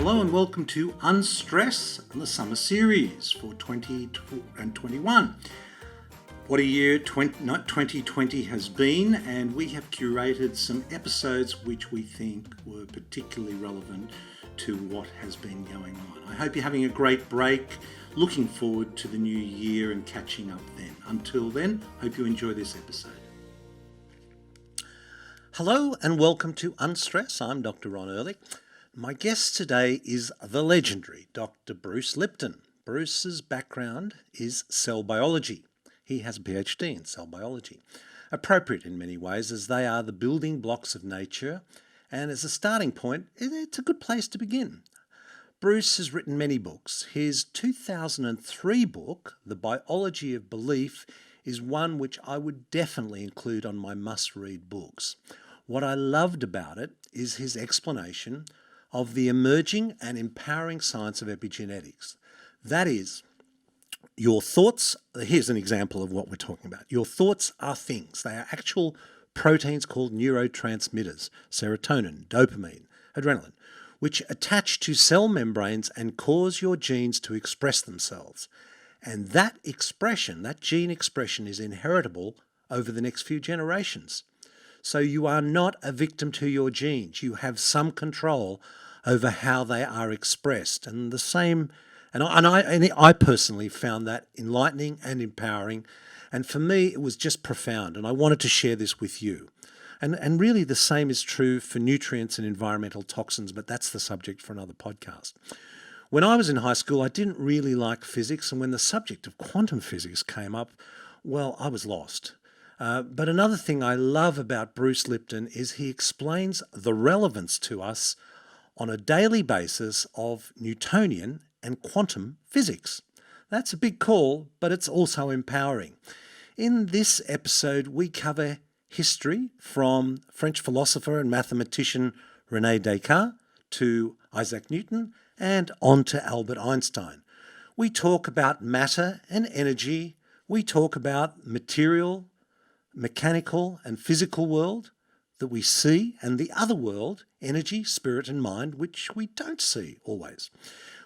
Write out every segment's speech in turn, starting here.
Hello and welcome to Unstress, the summer series for 2021. What a year 2020 has been, and we have curated some episodes which we think were particularly relevant to what has been going on. I hope you're having a great break, looking forward to the new year and catching up then. Until then, hope you enjoy this episode. Hello and welcome to Unstress. I'm Dr Ron Ehrlich. My guest today is the legendary Dr. Bruce Lipton. Bruce's background is cell biology. He has a Ph.D. in cell biology. Appropriate in many ways, as they are the building blocks of nature, and as a starting point, it's a good place to begin. Bruce has written many books. His 2003 book, The Biology of Belief, is one which I would definitely include on my must-read books. What I loved about it is his explanation of the emerging and empowering science of epigenetics. That is, your thoughts, here's an example of what we're talking about. Your thoughts are things. They are actual proteins called neurotransmitters, serotonin, dopamine, adrenaline, which attach to cell membranes and cause your genes to express themselves. And that expression, that gene expression, is inheritable over the next few generations. So you are not a victim to your genes. You have some control over how they are expressed. And the same, and I personally found that enlightening and empowering. And for me, it was just profound. And I wanted to share this with you. And really the same is true for nutrients and environmental toxins, but that's the subject for another podcast. When I was in high school, I didn't really like physics. And when the subject of quantum physics came up, well, I was lost. But another thing I love about Bruce Lipton is he explains the relevance to us on a daily basis of Newtonian and quantum physics. That's a big call, but it's also empowering. In this episode, we cover history from French philosopher and mathematician René Descartes to Isaac Newton and on to Albert Einstein. We talk about matter and energy. We talk about material, mechanical and physical world that we see, and the other world, energy, spirit and mind, which we don't see always.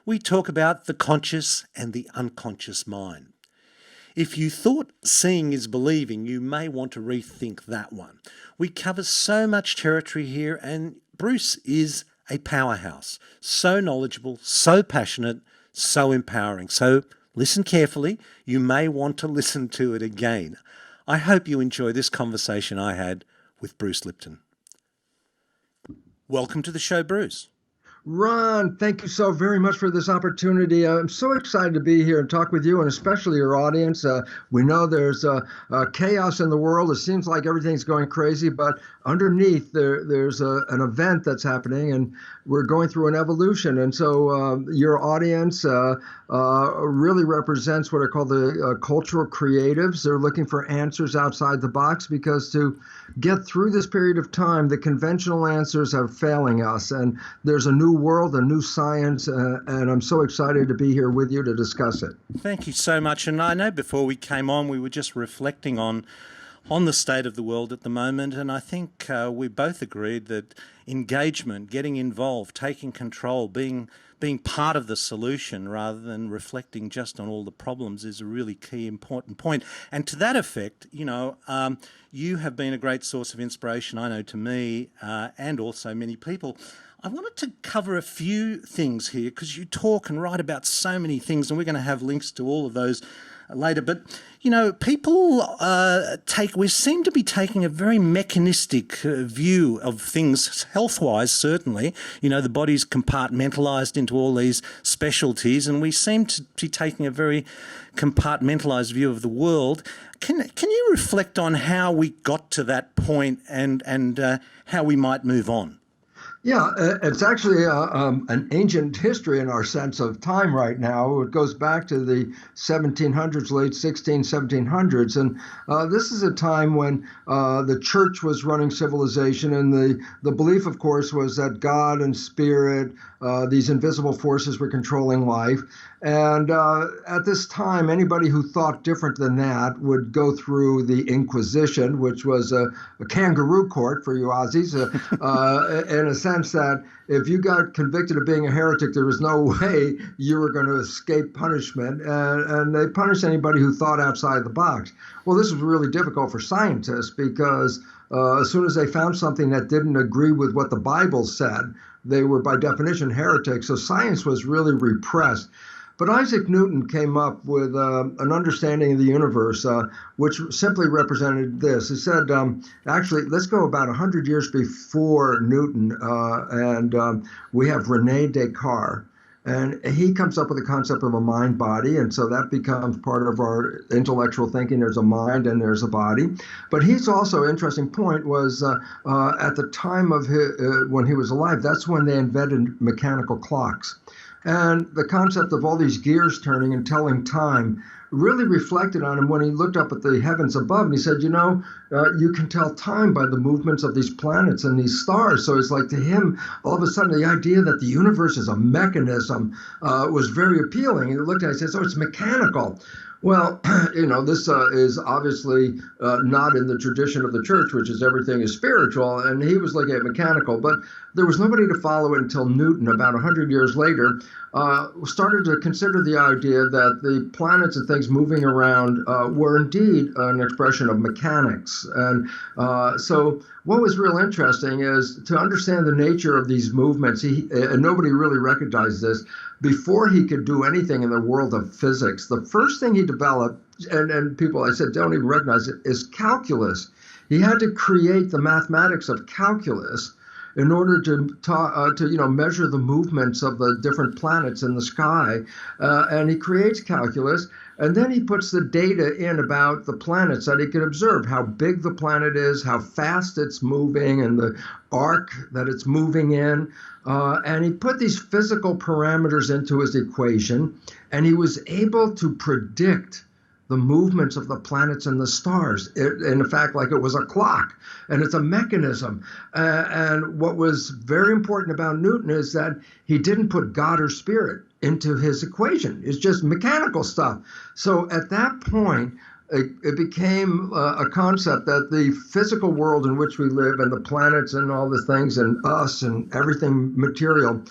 We talk about the conscious and the unconscious mind. If you thought seeing is believing, you may want to rethink that one. We cover so much territory here, and Bruce is a powerhouse, so knowledgeable, so passionate, so empowering. So listen carefully. You may want to listen to it again. I hope you enjoy this conversation I had with Bruce Lipton. Welcome to the show, Bruce. Ron, thank you so very much for this opportunity. I'm so excited to be here and talk with you, and especially your audience. We know there's chaos in the world. It seems like everything's going crazy, but underneath there's an event that's happening, and we're going through an evolution. And so your audience really represents what are called the cultural creatives. They're looking for answers outside the box, because to get through this period of time, the conventional answers are failing us, and there's a new world, a new science, and I'm so excited to be here with you to discuss it. Thank you so much. And I know before we came on, we were just reflecting on the state of the world at the moment, and I think we both agreed that engagement, getting involved, taking control, being part of the solution rather than reflecting just on all the problems is a really key important point. And to that effect, you have been a great source of inspiration, I know, to me and also many people. I wanted to cover a few things here because you talk and write about so many things, and we're going to have links to all of those later. But, people we seem to be taking a very mechanistic view of things, health-wise, certainly. The body's compartmentalized into all these specialties, and we seem to be taking a very compartmentalized view of the world. Can you reflect on how we got to that point and how we might move on? Yeah, it's actually an ancient history in our sense of time right now. It goes back to the 1700s, late 1700s. And this is a time when the church was running civilization. And the belief, of course, was that God and spirit, these invisible forces were controlling life. And at this time, anybody who thought different than that would go through the Inquisition, which was a kangaroo court for you Aussies, in a sense. sense that if you got convicted of being a heretic, there was no way you were going to escape punishment, and they punished anybody who thought outside the box. Well, this was really difficult for scientists because as soon as they found something that didn't agree with what the Bible said, they were by definition heretics. So science was really repressed. But Isaac Newton came up with an understanding of the universe, which simply represented this. He said, actually, let's go about 100 years before Newton, and we have Rene Descartes. And he comes up with the concept of a mind-body, and so that becomes part of our intellectual thinking. There's a mind and there's a body. But he's also, interesting point, was at the time of when he was alive, that's when they invented mechanical clocks. And the concept of all these gears turning and telling time really reflected on him when he looked up at the heavens above, and he said, you can tell time by the movements of these planets and these stars. So it's like, to him, all of a sudden, the idea that the universe is a mechanism was very appealing. He looked at it and said, so it's mechanical. Well, this is obviously not in the tradition of the church, which is everything is spiritual, and he was looking at mechanical. But there was nobody to follow it until Newton, about 100 years later, started to consider the idea that the planets and things moving around were indeed an expression of mechanics. And so what was real interesting is to understand the nature of these movements. And nobody really recognized this. Before he could do anything in the world of physics, the first thing he developed, and people, I said, don't even recognize it, is calculus. He had to create the mathematics of calculus in order to measure the movements of the different planets in the sky. And he creates calculus, and then he puts the data in about the planets that he can observe, how big the planet is, how fast it's moving, and the arc that it's moving in. And he put these physical parameters into his equation, and he was able to predict the movements of the planets and the stars, in fact, like it was a clock, and it's a mechanism. And what was very important about Newton is that he didn't put God or spirit into his equation. It's just mechanical stuff. So at that point, it became a concept that the physical world in which we live, and the planets and all the things and us and everything material,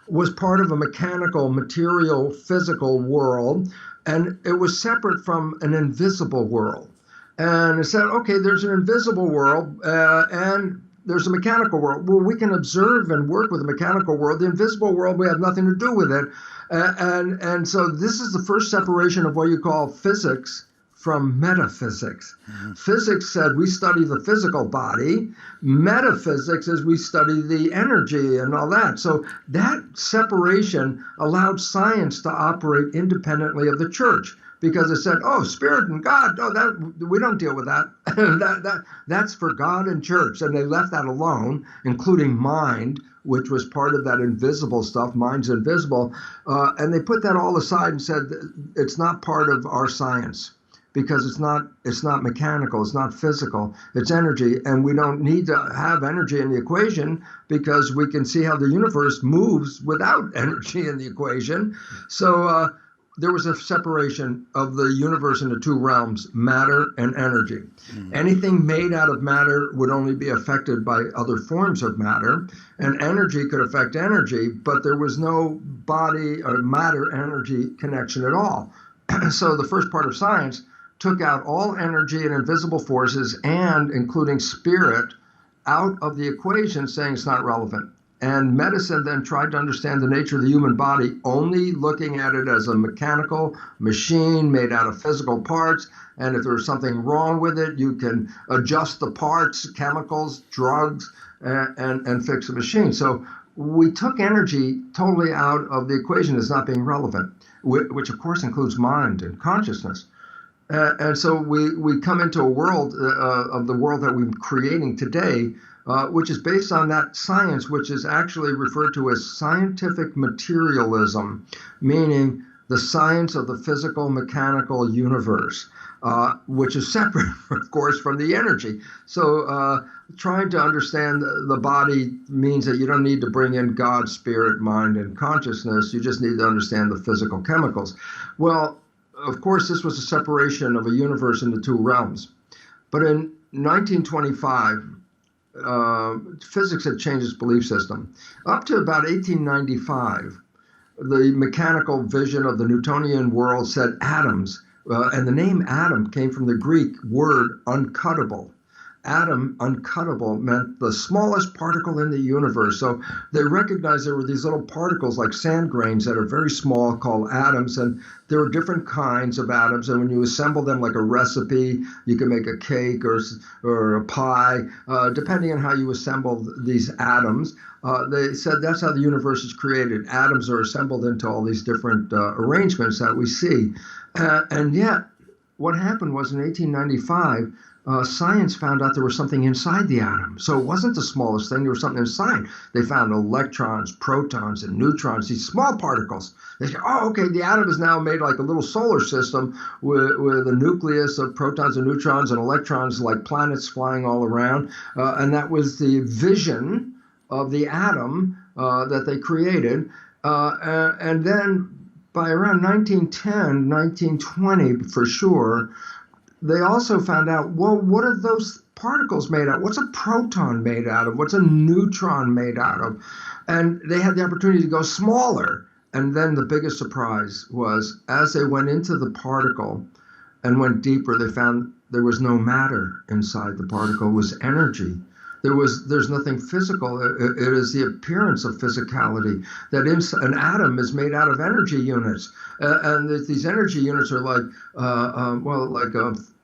was part of a mechanical, material, physical world. And it was separate from an invisible world. And it said, okay, there's an invisible world and there's a mechanical world. Well, we can observe and work with the mechanical world. The invisible world, we have nothing to do with it. And so this is the first separation of what you call physics from metaphysics. Mm-hmm. Physics said we study the physical body. Metaphysics is we study the energy and all that. So that separation allowed science to operate independently of the church, because it said, oh, spirit and God, we don't deal with that. That's for God and church. And they left that alone, including mind, which was part of that invisible stuff. Mind's invisible. And they put that all aside and said it's not part of our science, because it's not mechanical, it's not physical, it's energy, and we don't need to have energy in the equation because we can see how the universe moves without energy in the equation. So there was a separation of the universe into two realms, matter and energy. Mm-hmm. Anything made out of matter would only be affected by other forms of matter, and energy could affect energy, but there was no body or matter-energy connection at all. So the first part of science took out all energy and invisible forces, and including spirit, out of the equation, saying it's not relevant. And medicine then tried to understand the nature of the human body, only looking at it as a mechanical machine made out of physical parts. And if there's something wrong with it, you can adjust the parts, chemicals, drugs, and fix the machine. So we took energy totally out of the equation as not being relevant, which of course includes mind and consciousness. And so we come into a world of the world that we're creating today, which is based on that science, which is actually referred to as scientific materialism, meaning the science of the physical, mechanical universe, which is separate, of course, from the energy. So trying to understand the body means that you don't need to bring in God, spirit, mind, and consciousness. You just need to understand the physical chemicals. Well, of course, this was a separation of a universe into two realms. But in 1925, physics had changed its belief system. Up to about 1895, the mechanical vision of the Newtonian world said atoms, and the name atom came from the Greek word uncuttable. Atom, uncuttable, meant the smallest particle in the universe. So they recognized there were these little particles like sand grains that are very small called atoms, and there were different kinds of atoms. And when you assemble them like a recipe, you can make a cake or a pie, depending on how you assemble these atoms. They said that's how the universe is created. Atoms are assembled into all these different arrangements that we see. And yet, what happened was in 1895, science found out there was something inside the atom. So it wasn't the smallest thing, there was something inside. They found electrons, protons, and neutrons, these small particles. They said, oh, okay, the atom is now made like a little solar system with a nucleus of protons and neutrons and electrons like planets flying all around. And that was the vision of the atom that they created. And then by around 1910, 1920, for sure, they also found out, well, what are those particles made out of? What's a proton made out of? What's a neutron made out of? And they had the opportunity to go smaller. And then the biggest surprise was, as they went into the particle and went deeper, they found there was no matter inside the particle. It was energy. There's nothing physical. It is the appearance of physicality. That an atom is made out of energy units, and these energy units are like,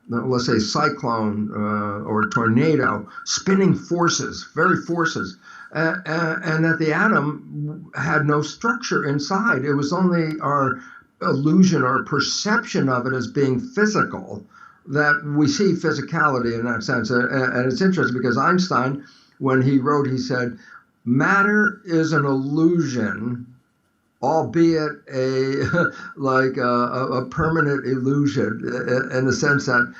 let's say cyclone or tornado, spinning forces, very forces, and that the atom had no structure inside. It was only our illusion or perception of it as being physical that we see physicality in that sense. And it's interesting because Einstein, when he wrote, he said, matter is an illusion, albeit a permanent illusion, in the sense that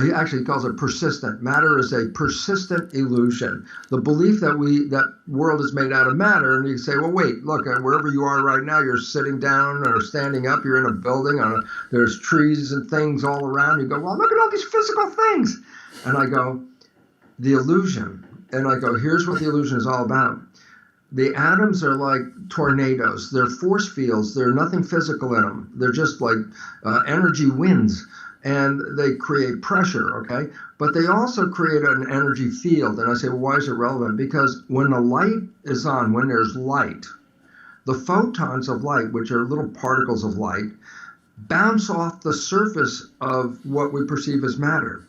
he actually calls it persistent. Matter is a persistent illusion. The belief that that world is made out of matter, and you say, well, wait, look, wherever you are right now, you're sitting down or standing up, you're in a building, there's trees and things all around. You go, well, look at all these physical things. And I go, the illusion. And I go, here's what the illusion is all about. The atoms are like tornadoes. They're force fields. There's nothing physical in them. They're just like energy winds, and they create pressure, okay? But they also create an energy field. And I say, well, why is it relevant? Because when the light is on, when there's light, the photons of light, which are little particles of light, bounce off the surface of what we perceive as matter.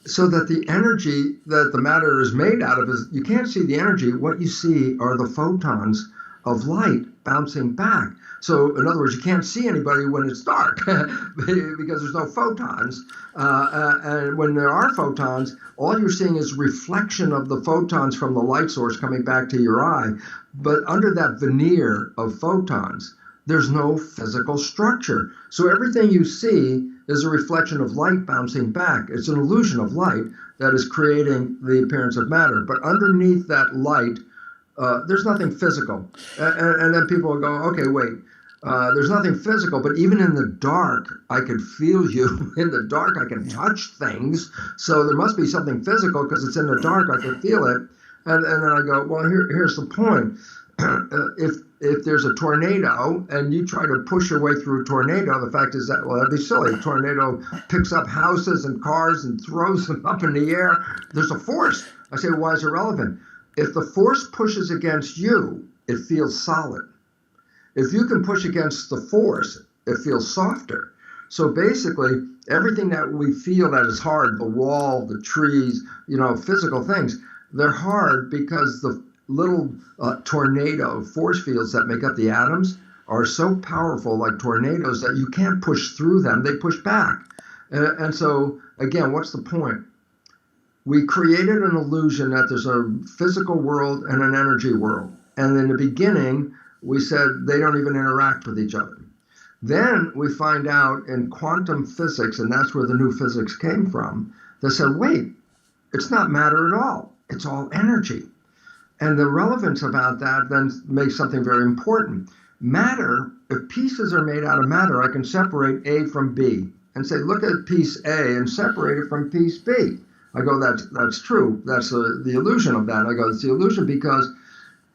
So that the energy that the matter is made out of you can't see the energy. What you see are the photons of light bouncing back. So in other words, you can't see anybody when it's dark because there's no photons. And when there are photons, all you're seeing is reflection of the photons from the light source coming back to your eye. But under that veneer of photons, there's no physical structure. So everything you see is a reflection of light bouncing back. It's an illusion of light that is creating the appearance of matter. But underneath that light, there's nothing physical. And then people will go, okay, wait, there's nothing physical, but even in the dark, I can feel you. In the dark, I can touch things. So there must be something physical because it's in the dark, I can feel it. And then I go, well, here's the point. If there's a tornado and you try to push your way through a tornado, the fact is that, well, that'd be silly. A tornado picks up houses and cars and throws them up in the air. There's a force. I say, why is it relevant? If the force pushes against you, it feels solid. If you can push against the force, it feels softer. So basically, everything that we feel that is hard, the wall, the trees, physical things, they're hard because the little tornado force fields that make up the atoms are so powerful, like tornadoes, that you can't push through them. They push back. And so, again, what's the point? We created an illusion that there's a physical world and an energy world. And in the beginning, we said they don't even interact with each other. Then we find out in quantum physics, and that's where the new physics came from, they said, wait, it's not matter at all. It's all energy. And the relevance about that then makes something very important. Matter, if pieces are made out of matter, I can separate A from B and say, look at piece A and separate it from piece B. I go, that's true. That's the illusion of that. I go, it's the illusion because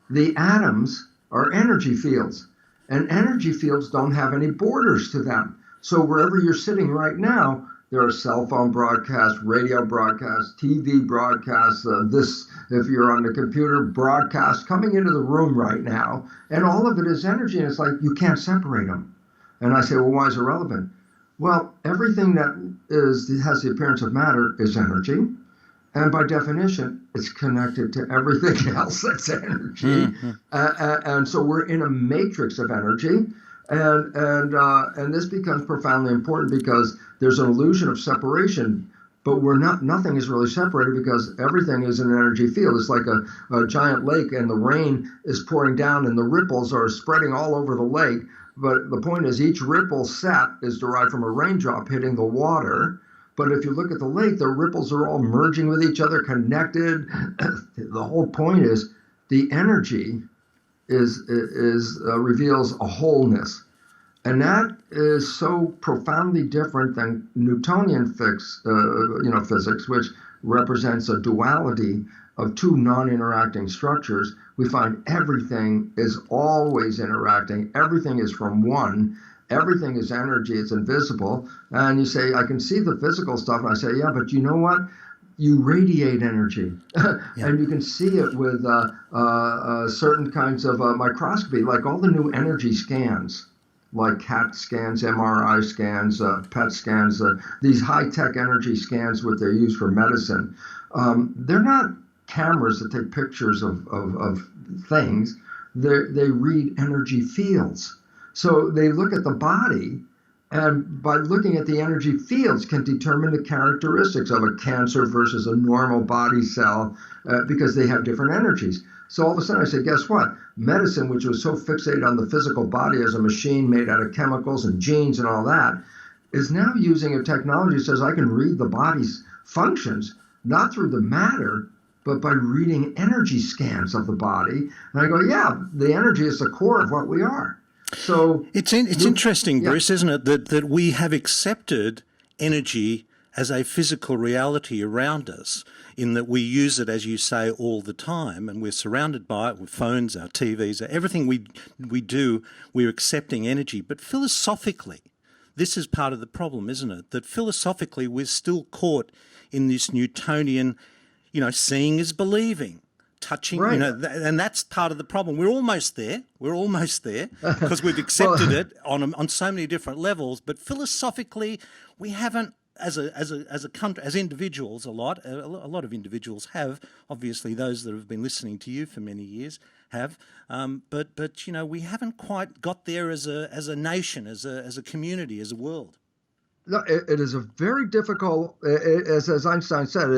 the atoms are energy fields, and energy fields don't have any borders to them. So wherever you're sitting right now, there are cell phone broadcasts, radio broadcasts, TV broadcasts, this, if you're on the computer, broadcasts coming into the room right now. And all of it is energy. And it's like, you can't separate them. And I say, well, why is it relevant? Well, everything that has the appearance of matter is energy. And by definition, it's connected to everything else that's energy. And so we're in a matrix of energy. And this becomes profoundly important because there's an illusion of separation, but nothing is really separated because everything is an energy field. It's like a giant lake and the rain is pouring down and the ripples are spreading all over the lake. But the point is each ripple set is derived from a raindrop hitting the water. But if you look at the lake, the ripples are all merging with each other, connected. The whole point is the energy reveals a wholeness. And that is so profoundly different than Newtonian physics, which represents a duality of two non-interacting structures. We find everything is always interacting. Everything is from one. Everything is energy. It's invisible. And you say, I can see the physical stuff. And I say, yeah, but you know what? You radiate energy. And you can see it with certain kinds of microscopy, like all the new energy scans, like CAT scans, MRI scans, PET scans, these high-tech energy scans, what they use for medicine. They're not cameras that take pictures of things. They read energy fields. So they look at the body, and by looking at the energy fields can determine the characteristics of a cancer versus a normal body cell because they have different energies. So all of a sudden I say, guess what? Medicine, which was so fixated on the physical body as a machine made out of chemicals and genes and all that, is now using a technology that says I can read the body's functions, not through the matter, but by reading energy scans of the body. And I go, yeah, the energy is the core of what we are. So it's interesting, Bruce, isn't it, that we have accepted energy as a physical reality around us, in that we use it, as you say, all the time, and we're surrounded by it with phones, our TVs, everything we do, we're accepting energy. But philosophically, this is part of the problem, isn't it? That philosophically we're still caught in this Newtonian, seeing is believing. Touching, right. And that's part of the problem. We're almost there because we've accepted it on so many different levels. But philosophically, we haven't, as a country, as individuals, a lot of individuals have. Obviously, those that have been listening to you for many years have. But we haven't quite got there as a nation, as a community, as a world. No, it is a very difficult, as Einstein said,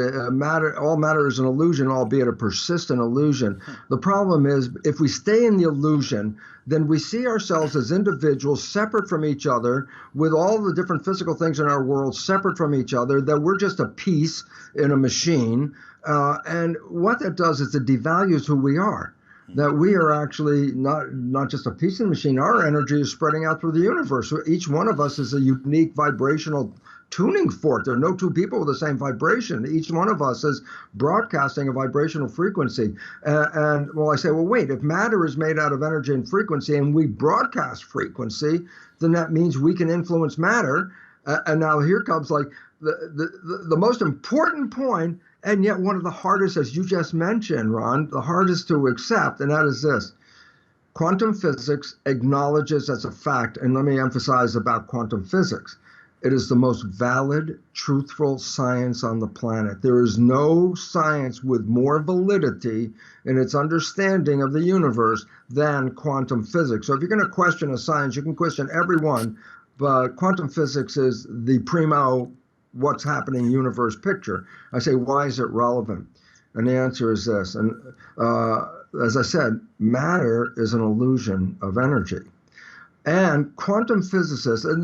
all matter is an illusion, albeit a persistent illusion. The problem is, if we stay in the illusion, then we see ourselves as individuals separate from each other, with all the different physical things in our world separate from each other, that we're just a piece in a machine. And what that does is it devalues who we are. That we are actually not just a piece of the machine. Our energy is spreading out through the universe. Each one of us is a unique vibrational tuning fork. There are no two people with the same vibration. Each one of us is broadcasting a vibrational frequency. And I say, well, wait, if matter is made out of energy and frequency and we broadcast frequency, then that means we can influence matter. And now here comes like the most important point, and yet one of the hardest, as you just mentioned, Ron, the hardest to accept, and that is this. Quantum physics acknowledges as a fact, and let me emphasize about quantum physics, it is the most valid, truthful science on the planet. There is no science with more validity in its understanding of the universe than quantum physics. So if you're going to question a science, you can question everyone, but quantum physics is the primo what's happening universe picture. I say, why is it relevant? And the answer is this. And as I said, matter is an illusion of energy. And quantum physicists, and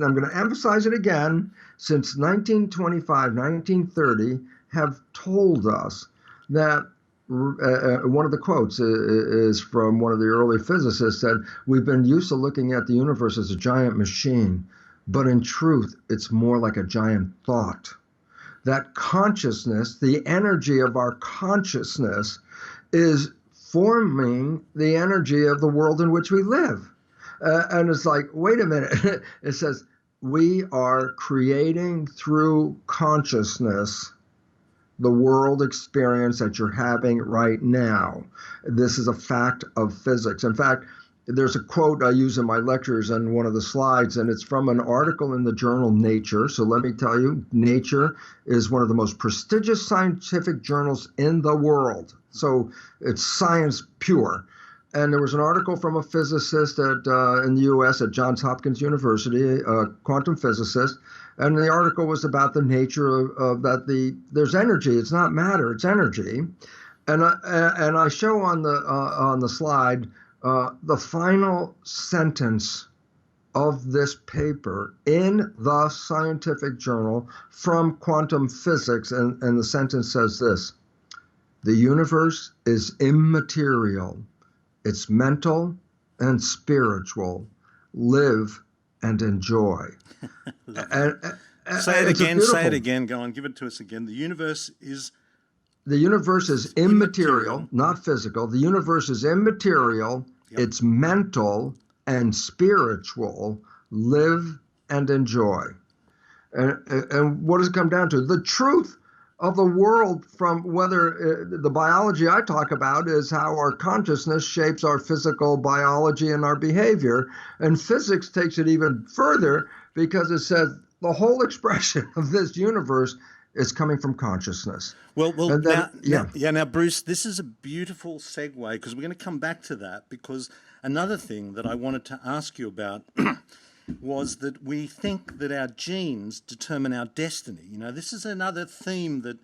I'm going to emphasize it again, since 1925, 1930, have told us that one of the quotes is from one of the early physicists, said, we've been used to looking at the universe as a giant machine, but in truth, it's more like a giant thought. that consciousness, the energy of our consciousness, is forming the energy of the world in which we live. And it's like, wait a minute. It says, we are creating through consciousness the world experience that you're having right now. This is a fact of physics. In fact, there's a quote I use in my lectures on one of the slides, and it's from an article in the journal Nature. So let me tell you, Nature is one of the most prestigious scientific journals in the world. So it's science pure. And there was an article from a physicist in the U.S. at Johns Hopkins University, a quantum physicist, and the article was about the nature of that there's energy. It's not matter. It's energy. And I show on the slide the final sentence of this paper in the scientific journal from quantum physics, and the sentence says this: the universe is immaterial. It's mental and spiritual. Live and enjoy. Say it again. Go on, give it to us again. The universe is immaterial, not physical. The universe is immaterial. Yep. It's mental and spiritual. Live and enjoy. And what does it come down to? The truth of the world, from whether the biology I talk about is how our consciousness shapes our physical biology and our behavior. And physics takes it even further because it says the whole expression of this universe is coming from consciousness. Well, now, Bruce, this is a beautiful segue because we're going to come back to that, because another thing that I wanted to ask you about was that we think that our genes determine our destiny. You know, this is another theme that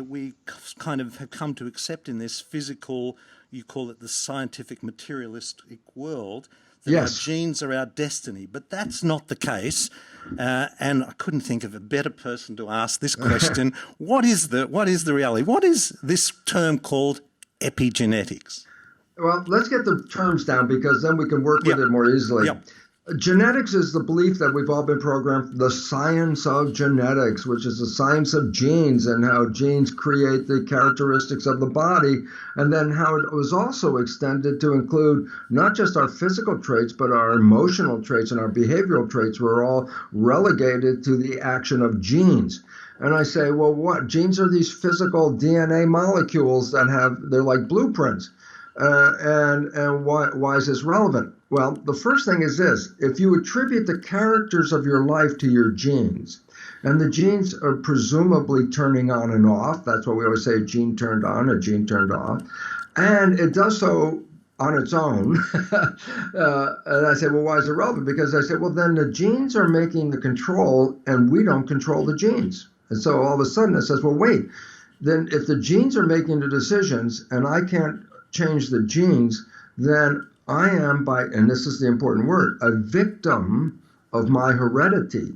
we kind of have come to accept in this physical, you call it the scientific materialistic world, that yes, our genes are our destiny. But that's not the case. And I couldn't think of a better person to ask this question. What is the reality? What is this term called epigenetics? Well, let's get the terms down, because then we can work with it more easily. Yep. Genetics is the belief that we've all been programmed, the science of genetics, which is the science of genes and how genes create the characteristics of the body, and then how it was also extended to include not just our physical traits, but our emotional traits and our behavioral traits were all relegated to the action of genes. And I say, well, what? Genes are these physical DNA molecules that they're like blueprints. And why is this relevant? Well, the first thing is this: if you attribute the characters of your life to your genes, and the genes are presumably turning on and off, that's what we always say, a gene turned on, a gene turned off, and it does so on its own. And I say, well, why is it relevant? Because I say, well, then the genes are making the control, and we don't control the genes. And so all of a sudden it says, well, wait, then if the genes are making the decisions, and I can't change the genes, then I am, and this is the important word, a victim of my heredity.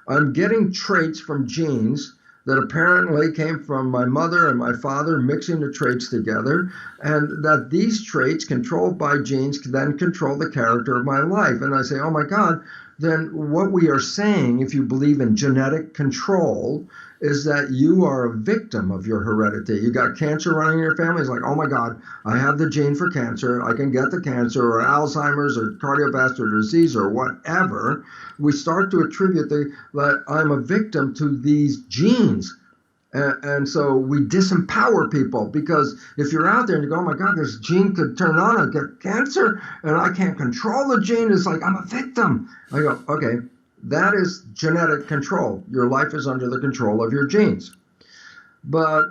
I'm getting traits from genes that apparently came from my mother and my father, mixing the traits together, and that these traits controlled by genes can then control the character of my life. And I say, oh my God, then what we are saying, if you believe in genetic control, is that you are a victim of your heredity. You got cancer running in your family. It's like, oh my God, I have the gene for cancer. I can get the cancer, or Alzheimer's, or cardiovascular disease, or whatever. We start to attribute that I'm a victim to these genes. And so we disempower people, because if you're out there and you go, oh my God, this gene could turn on and get cancer, and I can't control the gene, it's like, I'm a victim. I go, okay. That is genetic control. Your life is under the control of your genes. But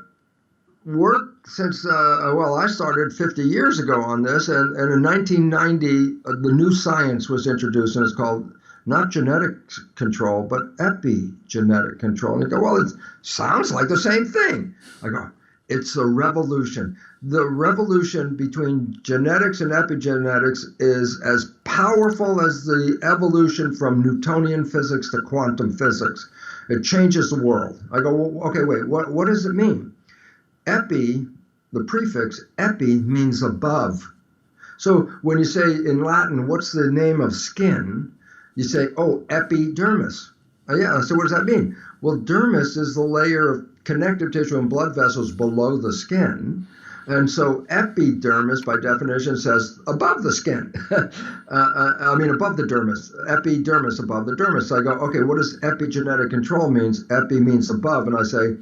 work since, I started 50 years ago on this, and in 1990, the new science was introduced, and it's called not genetic control, but epigenetic control. And you go, well, it sounds like the same thing. I go, it's a revolution. The revolution between genetics and epigenetics is as powerful as the evolution from Newtonian physics to quantum physics. It changes the world. I go, well, okay, wait, what does it mean? Epi, the prefix epi, means above. So when you say in Latin, what's the name of skin? You say, oh, epidermis. Oh, yeah, so what does that mean? Well, dermis is the layer of connective tissue and blood vessels below the skin. And so epidermis, by definition, says above the skin. Above the dermis. Epidermis, above the dermis. So I go, okay, what does epigenetic control means? Epi means above. And I say,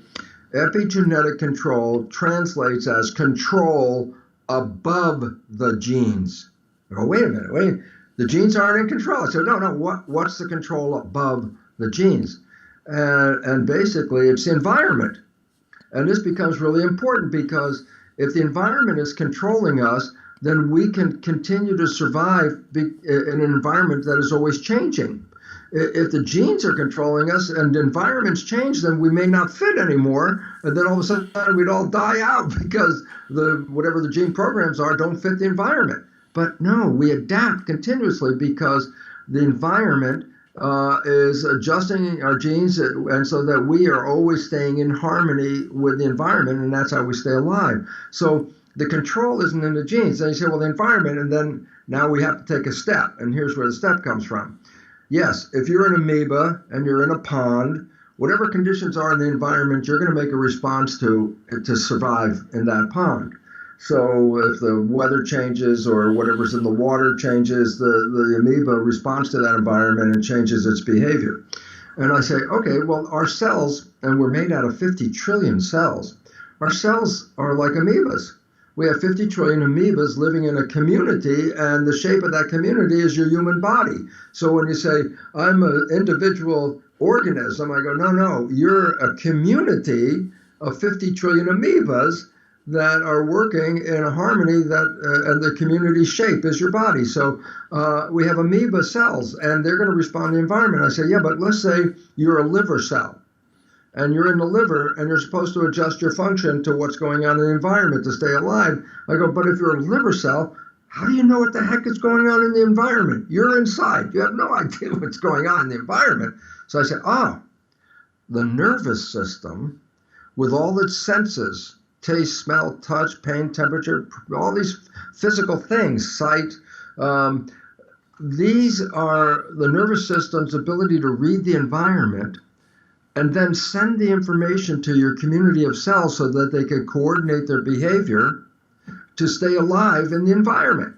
epigenetic control translates as control above the genes. I go, wait a minute. The genes aren't in control. I said, no, what's the control above the genes? And basically, it's the environment. And this becomes really important because if the environment is controlling us, then we can continue to survive in an environment that is always changing. If the genes are controlling us and the environments change, then we may not fit anymore. And then all of a sudden we'd all die out because whatever the gene programs are don't fit the environment. But no, we adapt continuously because the environment is adjusting our genes, and so that we are always staying in harmony with the environment, and that's how we stay alive. So the control isn't in the genes. And you say, well, the environment, and then now we have to take a step, and here's where the step comes from. Yes, if you're an amoeba and you're in a pond, whatever conditions are in the environment, you're going to make a response to survive in that pond. So if the weather changes or whatever's in the water changes, the amoeba responds to that environment and changes its behavior. And I say, okay, well, our cells, and we're made out of 50 trillion cells, our cells are like amoebas. We have 50 trillion amoebas living in a community, and the shape of that community is your human body. So when you say, I'm an individual organism, I go, no, you're a community of 50 trillion amoebas that are working in a harmony and the community shape is your body. So we have amoeba cells, and they're going to respond to the environment. I say, yeah, but let's say you're a liver cell, and you're in the liver, and you're supposed to adjust your function to what's going on in the environment to stay alive. I go, but if you're a liver cell, how do you know what the heck is going on in the environment? You're inside. You have no idea what's going on in the environment. So I say, the nervous system, with all its senses, taste, smell, touch, pain, temperature, all these physical things, sight. These are the nervous system's ability to read the environment and then send the information to your community of cells so that they can coordinate their behavior to stay alive in the environment.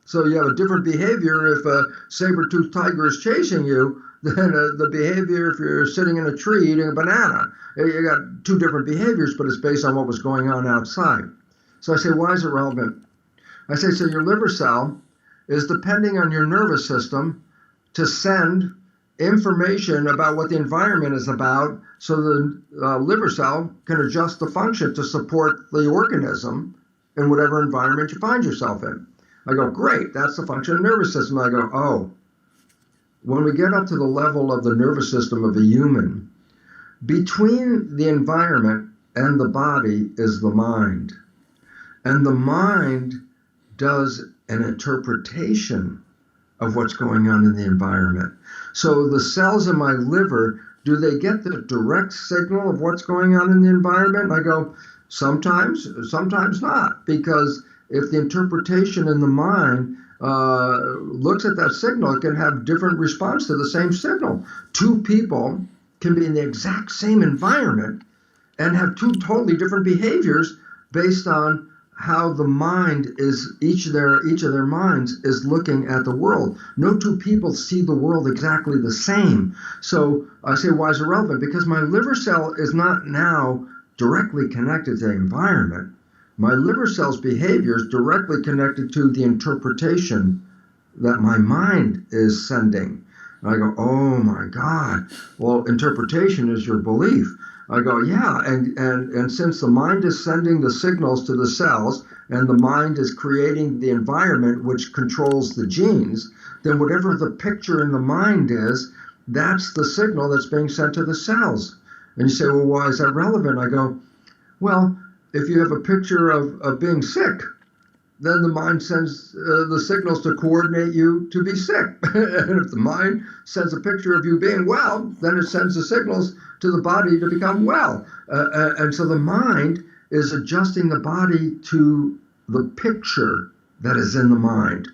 So you have a different behavior if a saber-toothed tiger is chasing you than the behavior if you're sitting in a tree eating a banana. You got two different behaviors, but it's based on what was going on outside. So I say, why is it relevant? I say, so your liver cell is depending on your nervous system to send information about what the environment is about so the liver cell can adjust the function to support the organism in whatever environment you find yourself in. I go, great, that's the function of the nervous system. I go, when we get up to the level of the nervous system of a human, between the environment and the body is the mind. And the mind does an interpretation of what's going on in the environment. So the cells in my liver, do they get the direct signal of what's going on in the environment? And I go, sometimes not, because if the interpretation in the mind looks at that signal, it can have different response to the same signal. Two people can be in the exact same environment and have two totally different behaviors based on how the mind is, each of their minds is looking at the world. No two people see the world exactly the same. So I say, why is it relevant? Because my liver cell is not now directly connected to the environment. My liver cell's behavior is directly connected to the interpretation that my mind is sending. And I go, oh my God, well, interpretation is your belief. I go, yeah, and since the mind is sending the signals to the cells and the mind is creating the environment which controls the genes, then whatever the picture in the mind is, that's the signal that's being sent to the cells. And you say, well, why is that relevant? I go, well, if you have a picture of being sick, then the mind sends the signals to coordinate you to be sick. And if the mind sends a picture of you being well, then it sends the signals to the body to become well. And so the mind is adjusting the body to the picture that is in the mind.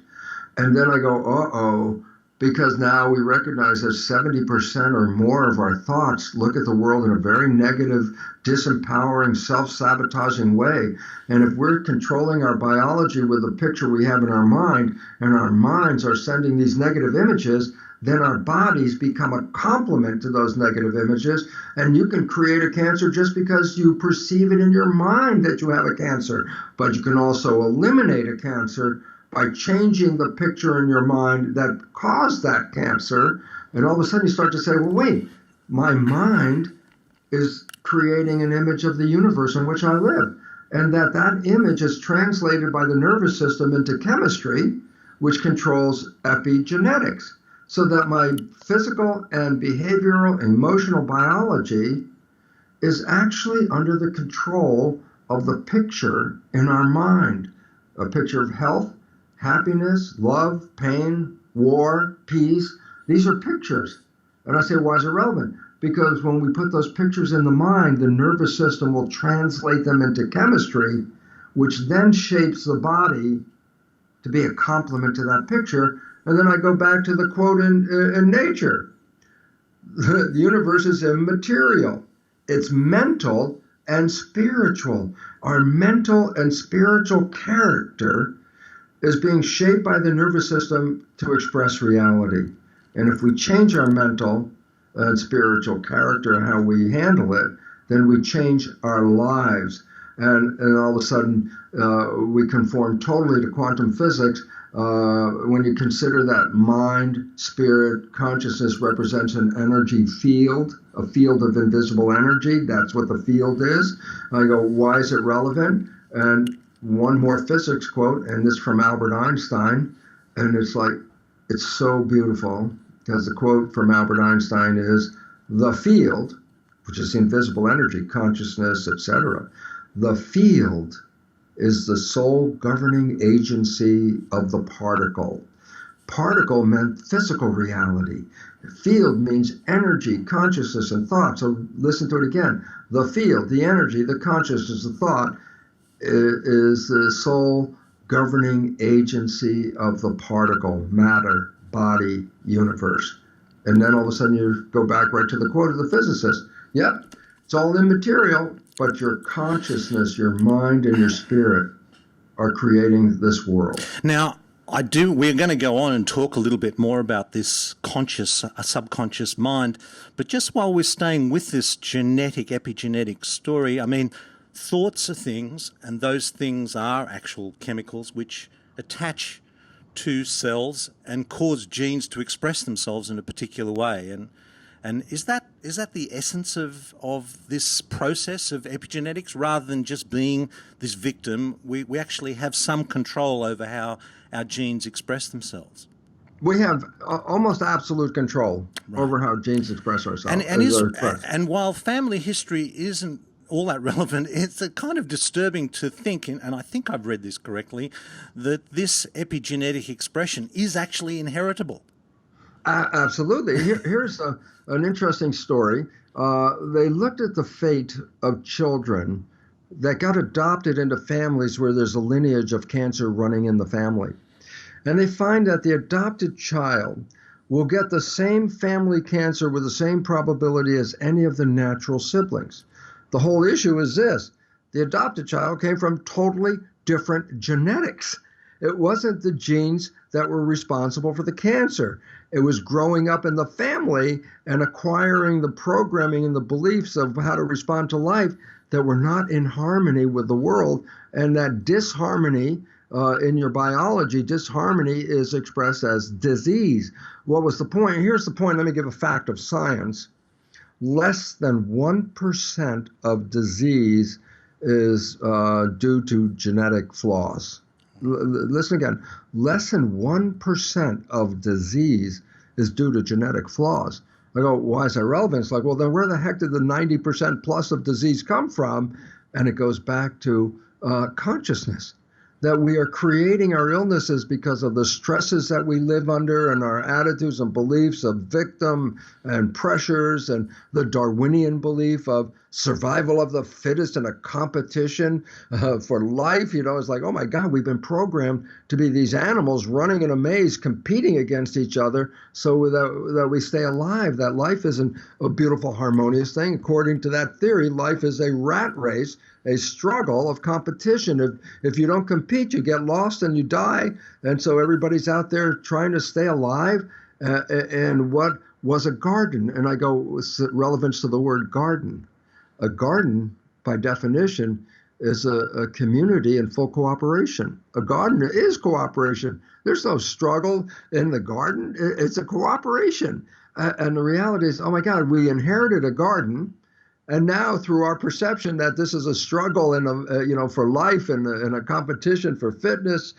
And then I go, because now we recognize that 70% or more of our thoughts look at the world in a very negative, disempowering, self-sabotaging way. And if we're controlling our biology with the picture we have in our mind, and our minds are sending these negative images, then our bodies become a complement to those negative images, and you can create a cancer just because you perceive it in your mind that you have a cancer. But you can also eliminate a cancer by changing the picture in your mind that caused that cancer. And all of a sudden you start to say, well, wait, my mind is creating an image of the universe in which I live. And that image is translated by the nervous system into chemistry, which controls epigenetics. So that my physical and behavioral and emotional biology is actually under the control of the picture in our mind. A picture of health, happiness, love, pain, war, peace. These are pictures. And I say, why is it relevant? Because when we put those pictures in the mind, the nervous system will translate them into chemistry, which then shapes the body to be a complement to that picture. And then I go back to the quote in nature. The universe is immaterial. It's mental and spiritual. Our mental and spiritual character is being shaped by the nervous system to express reality. And if we change our mental and spiritual character and how we handle it, then we change our lives. And all of a sudden, we conform totally to quantum physics. When you consider that mind, spirit, consciousness represents an energy field, a field of invisible energy. That's what the field is. I go, why is it relevant? And one more physics quote, and this from Albert Einstein, and it's like, it's so beautiful, because the quote from Albert Einstein is, the field, which is invisible energy, consciousness, etc., the field is the sole governing agency of the particle. Particle meant physical reality. Field means energy, consciousness, and thought. So listen to it again. The field, the energy, the consciousness, the thought is the sole governing agency of the particle, matter, body, universe. And then all of a sudden you go back right to the quote of the physicist. Yep, it's all immaterial, but your consciousness, your mind, and your spirit are creating this world. Now, we're going to go on and talk a little bit more about this conscious, subconscious mind. But just while we're staying with this epigenetic story, I mean, thoughts are things, and those things are actual chemicals which attach to cells and cause genes to express themselves in a particular way. And is that the essence of this process of epigenetics? Rather than just being this victim, we actually have some control over how our genes express themselves. We have almost absolute control over how genes express ourselves. And while family history isn't all that relevant, it's kind of disturbing to think, and I think I've read this correctly, that this epigenetic expression is actually inheritable. Absolutely. Here's an interesting story. They looked at the fate of children that got adopted into families where there's a lineage of cancer running in the family. And they find that the adopted child will get the same family cancer with the same probability as any of the natural siblings. The whole issue is this: the adopted child came from totally different genetics. It wasn't the genes that were responsible for the cancer. It was growing up in the family and acquiring the programming and the beliefs of how to respond to life that were not in harmony with the world. And that disharmony in your biology, disharmony is expressed as disease. What was the point? Here's the point. Let me give a fact of science. Less than 1% of disease is due to genetic flaws. Listen again. Less than 1% of disease is due to genetic flaws. I go, why is that relevant? It's like, well, then where the heck did the 90% plus of disease come from? And it goes back to consciousness. That we are creating our illnesses because of the stresses that we live under and our attitudes and beliefs of victim and pressures and the Darwinian belief of survival of the fittest in a competition for life. It's like, oh my God, we've been programmed to be these animals running in a maze, competing against each other so that we stay alive, that life isn't a beautiful, harmonious thing. According to that theory, life is a rat race, a struggle of competition. If you don't compete, you get lost and you die. And so everybody's out there trying to stay alive. And what was a garden? And I go, what's the relevance to the word garden? A garden, by definition, is a community in full cooperation. A garden is cooperation. There's no struggle in the garden. It's a cooperation. And the reality is, oh my God, we inherited a garden. And now, through our perception that this is a struggle for life and a competition for fitness,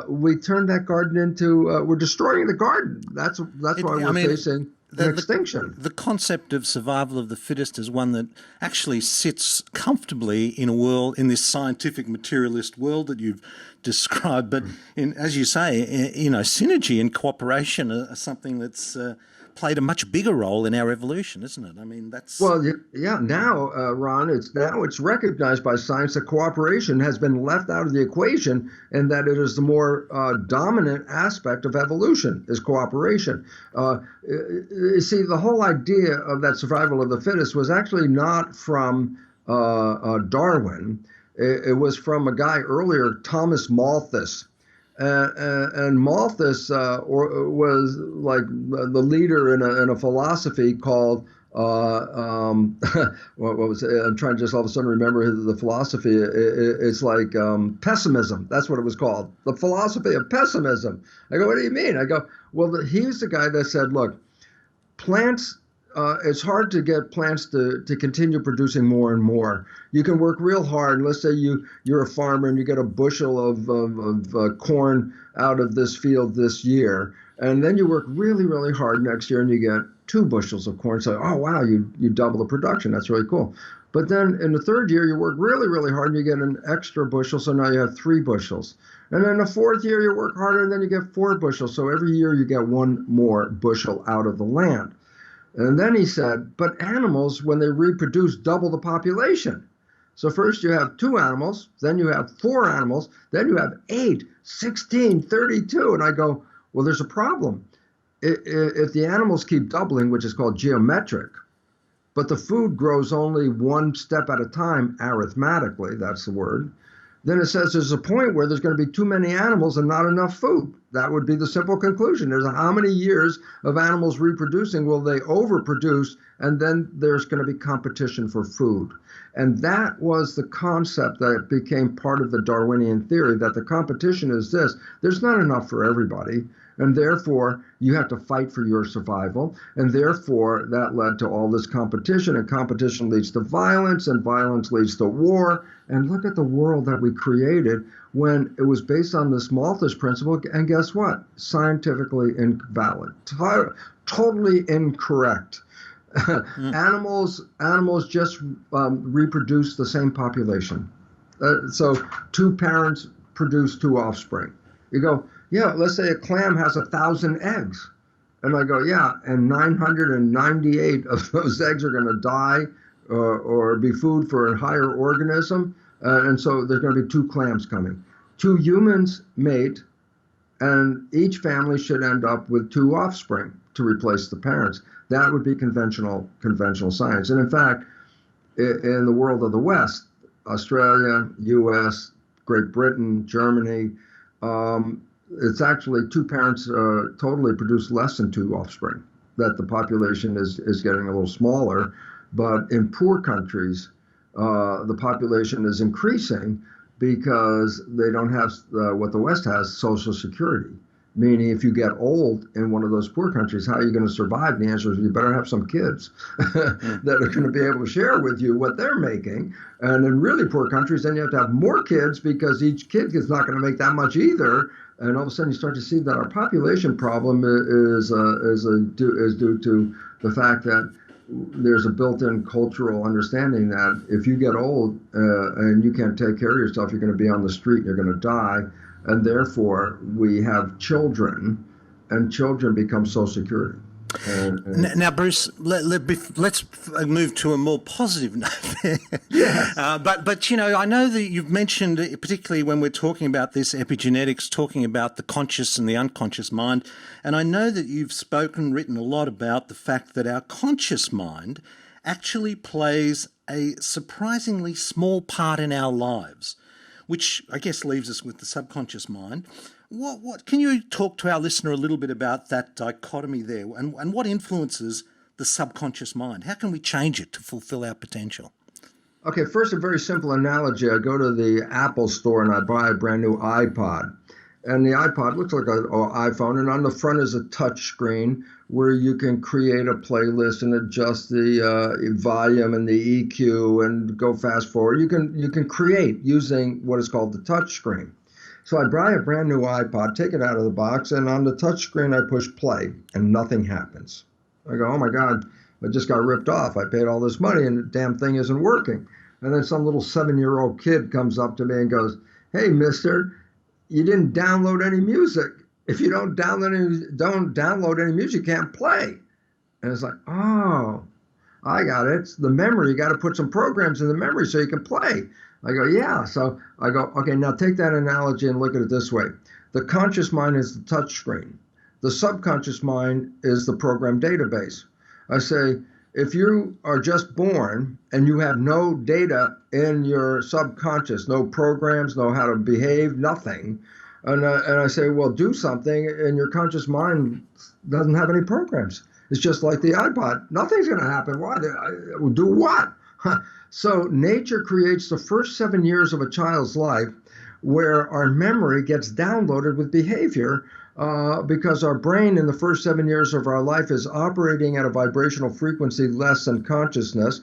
we turn that garden into we're destroying the garden. That's why we're facing extinction. The concept of survival of the fittest is one that actually sits comfortably in this scientific materialist world that you've described. But as you say, synergy and cooperation are something that's played a much bigger role in our evolution, isn't it? I mean, that's... Well, yeah, now, Ron, it's recognized by science that cooperation has been left out of the equation, and that it is the more dominant aspect of evolution is cooperation. You see, the whole idea of that survival of the fittest was actually not from Darwin. It was from a guy earlier, Thomas Malthus. And Malthus was like the leader in a philosophy called what was it? I'm trying to just all of a sudden remember the philosophy. It's like pessimism. That's what it was called. The philosophy of pessimism. I go, what do you mean? I go, well, he's the guy that said, look, plants. It's hard to get plants to continue producing more and more. You can work real hard. Let's say you're a farmer and you get a bushel of corn out of this field this year, and then you work really, really hard next year and you get 2 bushels of corn. So, oh wow, you double the production. That's really cool. But then in the third year you work really, really hard and you get an extra bushel. So now you have 3 bushels. And then the fourth year you work harder and then you get 4 bushels. So every year you get 1 more bushel out of the land. And then he said, but animals, when they reproduce, double the population. So first you have 2 animals, then you have 4 animals, then you have 8, 16, 32. And I go, well, there's a problem. If the animals keep doubling, which is called geometric, but the food grows only 1 step at a time, arithmetically, that's the word, then it says there's a point where there's going to be too many animals and not enough food. That would be the simple conclusion. There's how many years of animals reproducing will they overproduce, and then there's going to be competition for food. And that was the concept that became part of the Darwinian theory, that the competition is this. There's not enough for everybody, and therefore you have to fight for your survival, and therefore that led to all this competition, and competition leads to violence, and violence leads to war. And look at the world that we created when it was based on this Malthus principle, and guess what? Scientifically invalid, totally incorrect. Animals just reproduce the same population. So 2 parents produce 2 offspring. You go, yeah, let's say a clam has 1,000 eggs. And I go, yeah, and 998 of those eggs are going to die or be food for a higher organism. And so there's going to be 2 clams coming. 2 humans mate, and each family should end up with 2 offspring to replace the parents. That would be conventional science. And in fact, in the world of the West, Australia, US, Great Britain, Germany, it's actually 2 parents totally produce less than 2 offspring, that the population is getting a little smaller. But in poor countries, the population is increasing because they don't have what the West has, Social Security. Meaning if you get old in one of those poor countries, how are you going to survive? And the answer is you better have some kids that are going to be able to share with you what they're making. And in really poor countries, then you have to have more kids because each kid is not going to make that much either. And all of a sudden you start to see that our population problem is due to the fact that there's a built-in cultural understanding that if you get old and you can't take care of yourself, you're going to be on the street, you're going to die. And therefore, we have children, and children become Social Security. Now, Bruce, let's move to a more positive note. Yes. But I know that you've mentioned, particularly when we're talking about this epigenetics, talking about the conscious and the unconscious mind, and I know that you've written a lot about the fact that our conscious mind actually plays a surprisingly small part in our lives, which I guess leaves us with the subconscious mind. What can you talk to our listener a little bit about that dichotomy there, and what influences the subconscious mind? How can we change it to fulfill our potential? Okay, first, a very simple analogy. I go to the Apple store and I buy a brand new iPod. And the iPod looks like an iPhone, and on the front is a touch screen where you can create a playlist and adjust the volume and the EQ and go fast forward. You can create using what is called the touch screen. So I buy a brand new iPod, take it out of the box, and on the touch screen I push play, and nothing happens. I go, oh my God, I just got ripped off. I paid all this money and the damn thing isn't working. And then some little 7-year-old kid comes up to me and goes, hey, mister, you didn't download any music. If you don't download any music, you can't play. And it's like, oh, I got it. It's the memory. You got to put some programs in the memory so you can play. I go, yeah. So I go, okay, now take that analogy and look at it this way. The conscious mind is the touch screen. The subconscious mind is the program database. I say, if you are just born and you have no data in your subconscious, no programs, no how to behave, nothing, and I say, well, do something, and your conscious mind doesn't have any programs. It's just like the iPod. Nothing's going to happen. Why? Do what? So nature creates the first 7 years of a child's life where our memory gets downloaded with behavior because our brain in the first 7 years of our life is operating at a vibrational frequency less than consciousness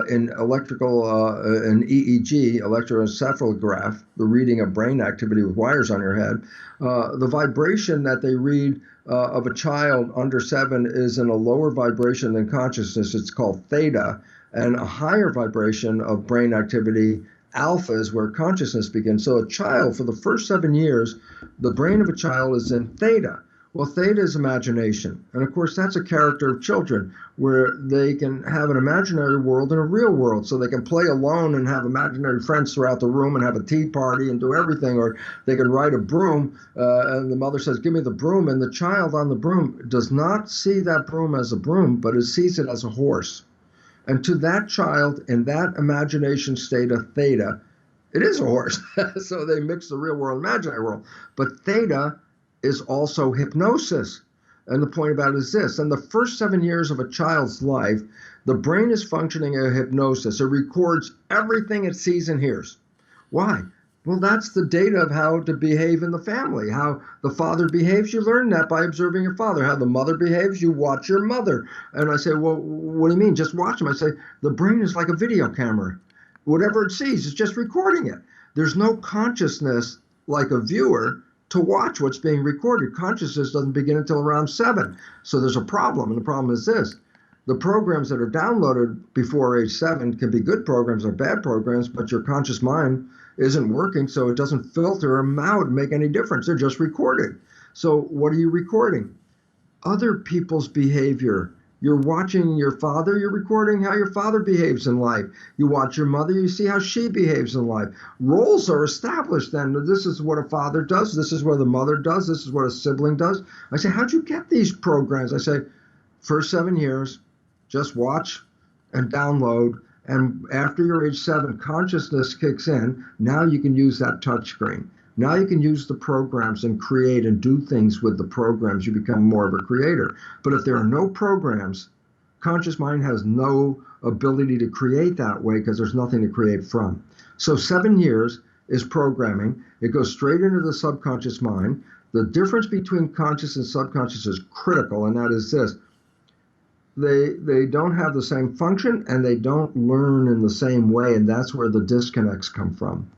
in in EEG, electroencephalograph, the reading of brain activity with wires on your head. The vibration that they read of a child under 7 is in a lower vibration than consciousness. It's called theta, and a higher vibration of brain activity, alpha, is where consciousness begins. So a child, for the first 7 years, the brain of a child is in theta. Well, theta is imagination. And of course, that's a character of children, where they can have an imaginary world and a real world. So they can play alone and have imaginary friends throughout the room and have a tea party and do everything. Or they can ride a broom, and the mother says, give me the broom. And the child on the broom does not see that broom as a broom, but it sees it as a horse. And to that child in that imagination state of theta, it is a horse. So they mix the real world and imaginary world. But theta is also hypnosis. And the point about it is this. In the first 7 years of a child's life, the brain is functioning in hypnosis. It records everything it sees and hears. Why? Well, that's the data of how to behave in the family. How the father behaves, you learn that by observing your father. How the mother behaves, you watch your mother. And I say, well, what do you mean? Just watch them. I say, the brain is like a video camera. Whatever it sees, it's just recording it. There's no consciousness like a viewer to watch what's being recorded. Consciousness doesn't begin until around 7. So there's a problem. And the problem is this. The programs that are downloaded before age 7 can be good programs or bad programs, but your conscious mind isn't working, so it doesn't filter them out and make any difference. They're just recorded. So what are you recording? Other people's behavior. You're watching your father, you're recording how your father behaves in life. You watch your mother, you see how she behaves in life. Roles are established then. This is what a father does, this is what a mother does, this is what a sibling does. I say, how'd you get these programs? I say, first 7 years, just watch and download. And after you're age 7, consciousness kicks in. Now you can use that touch screen. Now you can use the programs and create and do things with the programs. You become more of a creator. But if there are no programs, conscious mind has no ability to create that way because there's nothing to create from. So 7 years is programming. It goes straight into the subconscious mind. The difference between conscious and subconscious is critical, and that is this. They don't have the same function and they don't learn in the same way, and that's where the disconnects come from.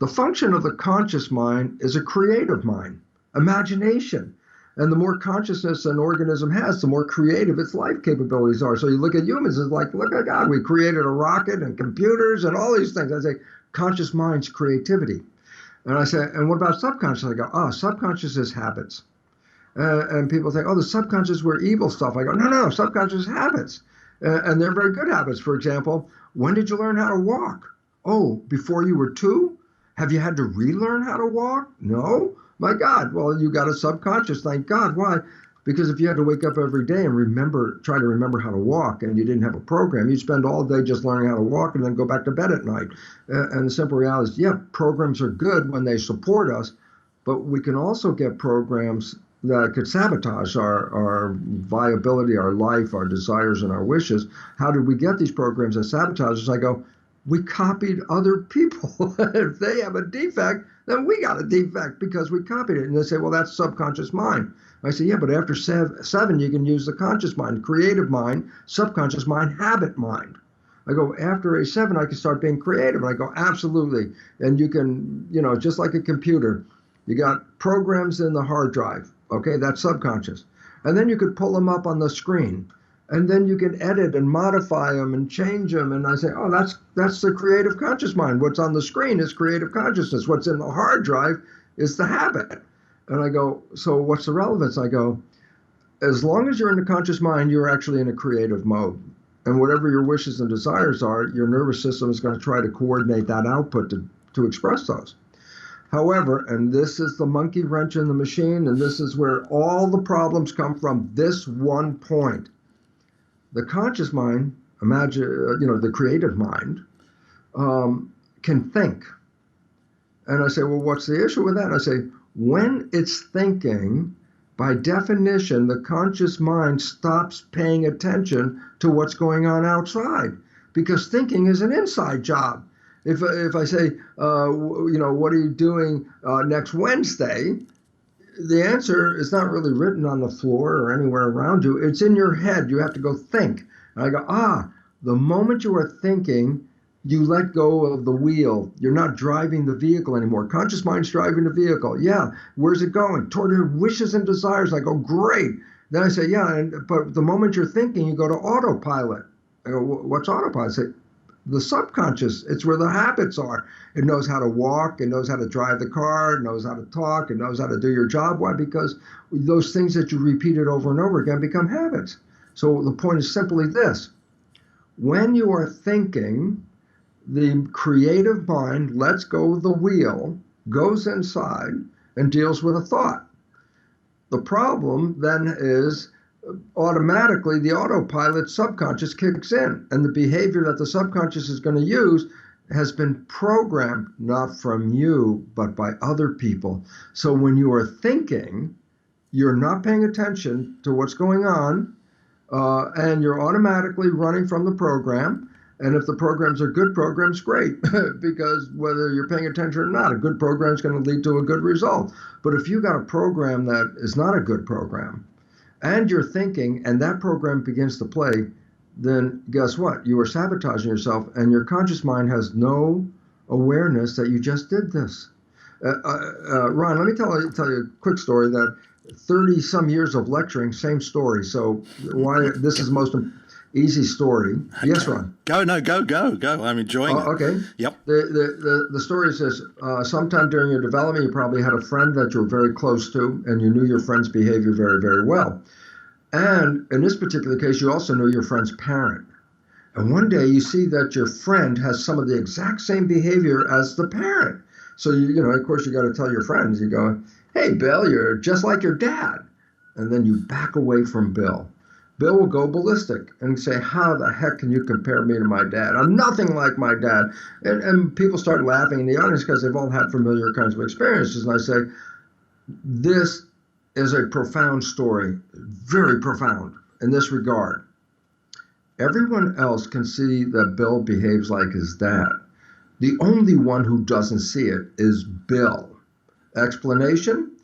The function of the conscious mind is a creative mind, imagination. And the more consciousness an organism has, the more creative its life capabilities are. So you look at humans, it's like, look at God, we created a rocket and computers and all these things. I say, conscious mind's creativity. And I say, and what about subconscious? I go, oh, subconscious is habits. And people think, oh, the subconscious were evil stuff. I go, no, no, subconscious habits. And they're very good habits. For example, when did you learn how to walk? Oh, before you were 2? Have you had to relearn how to walk? No. My God. Well, you got a subconscious. Thank God. Why? Because if you had to wake up every day and try to remember how to walk, and you didn't have a program, you'd spend all day just learning how to walk and then go back to bed at night. And the simple reality is, yeah, programs are good when they support us, but we can also get programs that could sabotage our viability, our life, our desires, and our wishes. How did we get these programs that sabotage us? I go, we copied other people. If they have a defect, then we got a defect because we copied it. And they say, well, that's subconscious mind. I say, yeah, but after 7, you can use the conscious mind, creative mind, subconscious mind, habit mind. I go, after a 7, I can start being creative. And I go, absolutely. And you can, just like a computer, you got programs in the hard drive. Okay, that's subconscious. And then you could pull them up on the screen. And then you can edit and modify them and change them. And I say, oh, that's the creative conscious mind. What's on the screen is creative consciousness. What's in the hard drive is the habit. And I go, so what's the relevance? I go, as long as you're in the conscious mind, you're actually in a creative mode. And whatever your wishes and desires are, your nervous system is going to try to coordinate that output to express those. However, and this is the monkey wrench in the machine, and this is where all the problems come from, this one point. The conscious mind, imagine, the creative mind, can think. And I say, well, what's the issue with that? And I say, when it's thinking, by definition, the conscious mind stops paying attention to what's going on outside, because thinking is an inside job. If I say, what are you doing next Wednesday? The answer is not really written on the floor or anywhere around you. It's in your head. You have to go think. And I go, the moment you are thinking, you let go of the wheel. You're not driving the vehicle anymore. Conscious mind's driving the vehicle. Yeah, where's it going? Toward your wishes and desires. I go, great. Then I say, yeah, but the moment you're thinking, you go to autopilot. I go, what's autopilot? I say, the subconscious. It's where the habits are. It knows how to walk. It knows how to drive the car. It knows how to talk. It knows how to do your job. Why? Because those things that you repeated over and over again become habits. So the point is simply this. When you are thinking, the creative mind lets go of the wheel, goes inside, and deals with a thought. The problem then is automatically the autopilot subconscious kicks in, and the behavior that the subconscious is going to use has been programmed not from you but by other people. So when you are thinking, you're not paying attention to what's going on, and you're automatically running from the program. And if the programs are good programs, great, because whether you're paying attention or not, a good program is going to lead to a good result. But if you got a program that is not a good program, and you're thinking, and that program begins to play, then guess what? You are sabotaging yourself, and your conscious mind has no awareness that you just did this. Ron, let me tell you a quick story that 30 some years of lecturing, same story. So why this is the most easy story. Okay. Yes, Ron. Go. I'm enjoying it. Okay. Yep. The story says, sometime during your development, you probably had a friend that you were very close to, and you knew your friend's behavior very, very well. And in this particular case, you also knew your friend's parent. And one day you see that your friend has some of the exact same behavior as the parent. So, of course, you got to tell your friends, you go, hey, Bill, you're just like your dad. And then you back away from Bill. Bill will go ballistic and say, how the heck can you compare me to my dad? I'm nothing like my dad. And people start laughing in the audience because they've all had familiar kinds of experiences. And I say, this is a profound story, very profound in this regard. Everyone else can see that Bill behaves like his dad. The only one who doesn't see it is Bill. Explanation?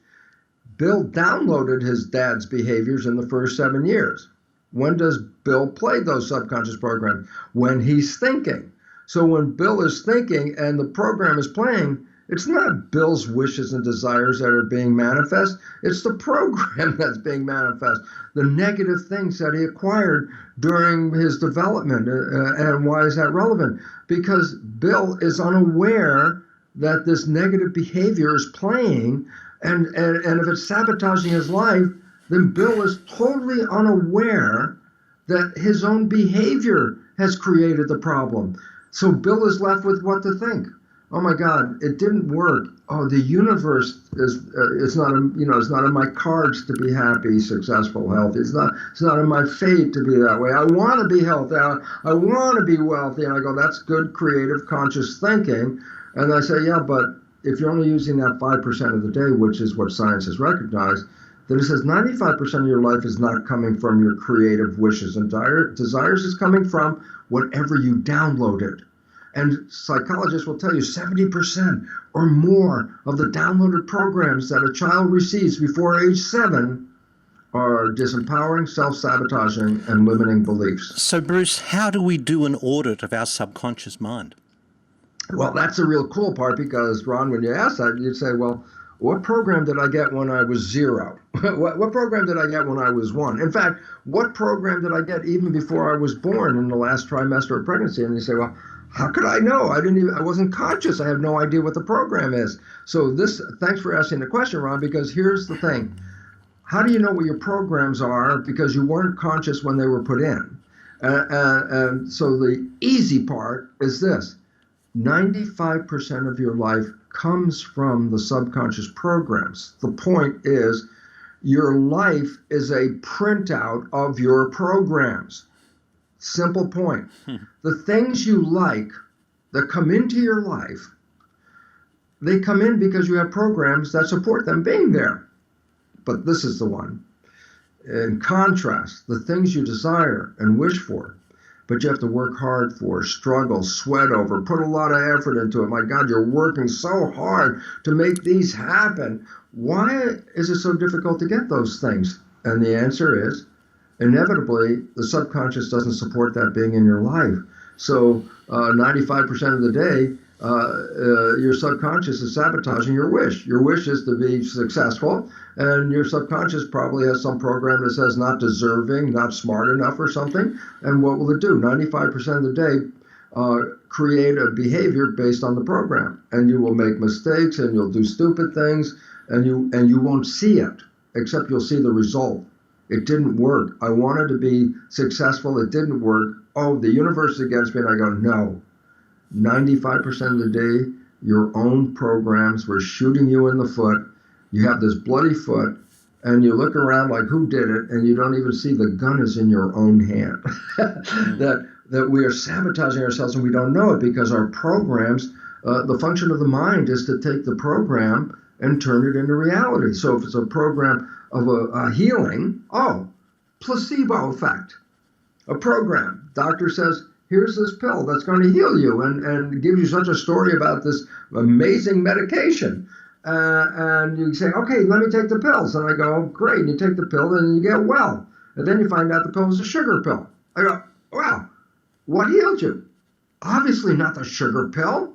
Bill downloaded his dad's behaviors in the first 7 years. When does Bill play those subconscious programs? When he's thinking. So when Bill is thinking and the program is playing, it's not Bill's wishes and desires that are being manifest. It's the program that's being manifest. The negative things that he acquired during his development. And why is that relevant? Because Bill is unaware that this negative behavior is playing, and if it's sabotaging his life, then Bill is totally unaware that his own behavior has created the problem. So Bill is left with what to think. Oh my God, it didn't work. Oh, the universe is it's not it's not in my cards to be happy, successful, healthy. It's not in my fate to be that way. I want to be healthy. I want to be wealthy. And I go, that's good, creative, conscious thinking. And I say, yeah, but if you're only using that 5% of the day, which is what science has recognized, then it says 95% of your life is not coming from your creative wishes and desires. It's coming from whatever you downloaded. And psychologists will tell you 70% or more of the downloaded programs that a child receives before age 7 are disempowering, self-sabotaging, and limiting beliefs. So, Bruce, how do we do an audit of our subconscious mind? Well, that's a real cool part because, Ron, when you ask that, you'd say, well, what program did I get when I was 0? What program did I get when I was 1? In fact, what program did I get even before I was born in the last trimester of pregnancy? And you say, well, how could I know? I wasn't conscious. I have no idea what the program is. So thanks for asking the question, Ron, because here's the thing. How do you know what your programs are? Because you weren't conscious when they were put in. And so the easy part is this. 95% of your life comes from the subconscious programs. The point is, your life is a printout of your programs. Simple point. The things you like that come into your life, they come in because you have programs that support them being there. But this is the one. In contrast, the things you desire and wish for, but you have to work hard for, struggle, sweat over, put a lot of effort into it. My God, you're working so hard to make these happen. Why is it so difficult to get those things? And the answer is, inevitably, the subconscious doesn't support that being in your life. So 95% of the day, your subconscious is sabotaging your wish. Your wish is to be successful, and your subconscious probably has some program that says not deserving, not smart enough or something. And what will it do? 95% of the day create a behavior based on the program. And you will make mistakes, and you'll do stupid things, and you won't see it, except you'll see the result. It didn't work. I wanted to be successful. It didn't work. Oh, the universe is against me. And I go, no. 95% of the day, your own programs were shooting you in the foot. You have this bloody foot, and you look around like, who did it? And you don't even see the gun is in your own hand. that we are sabotaging ourselves, and we don't know it because our programs, the function of the mind is to take the program and turn it into reality. So if it's a program of a healing, placebo effect. A program. Doctor says, here's this pill that's going to heal you and gives you such a story about this amazing medication. And you say, okay, let me take the pills. And I go, oh, great. And you take the pill and you get well. And then you find out the pill is a sugar pill. I go, wow, what healed you? Obviously not the sugar pill.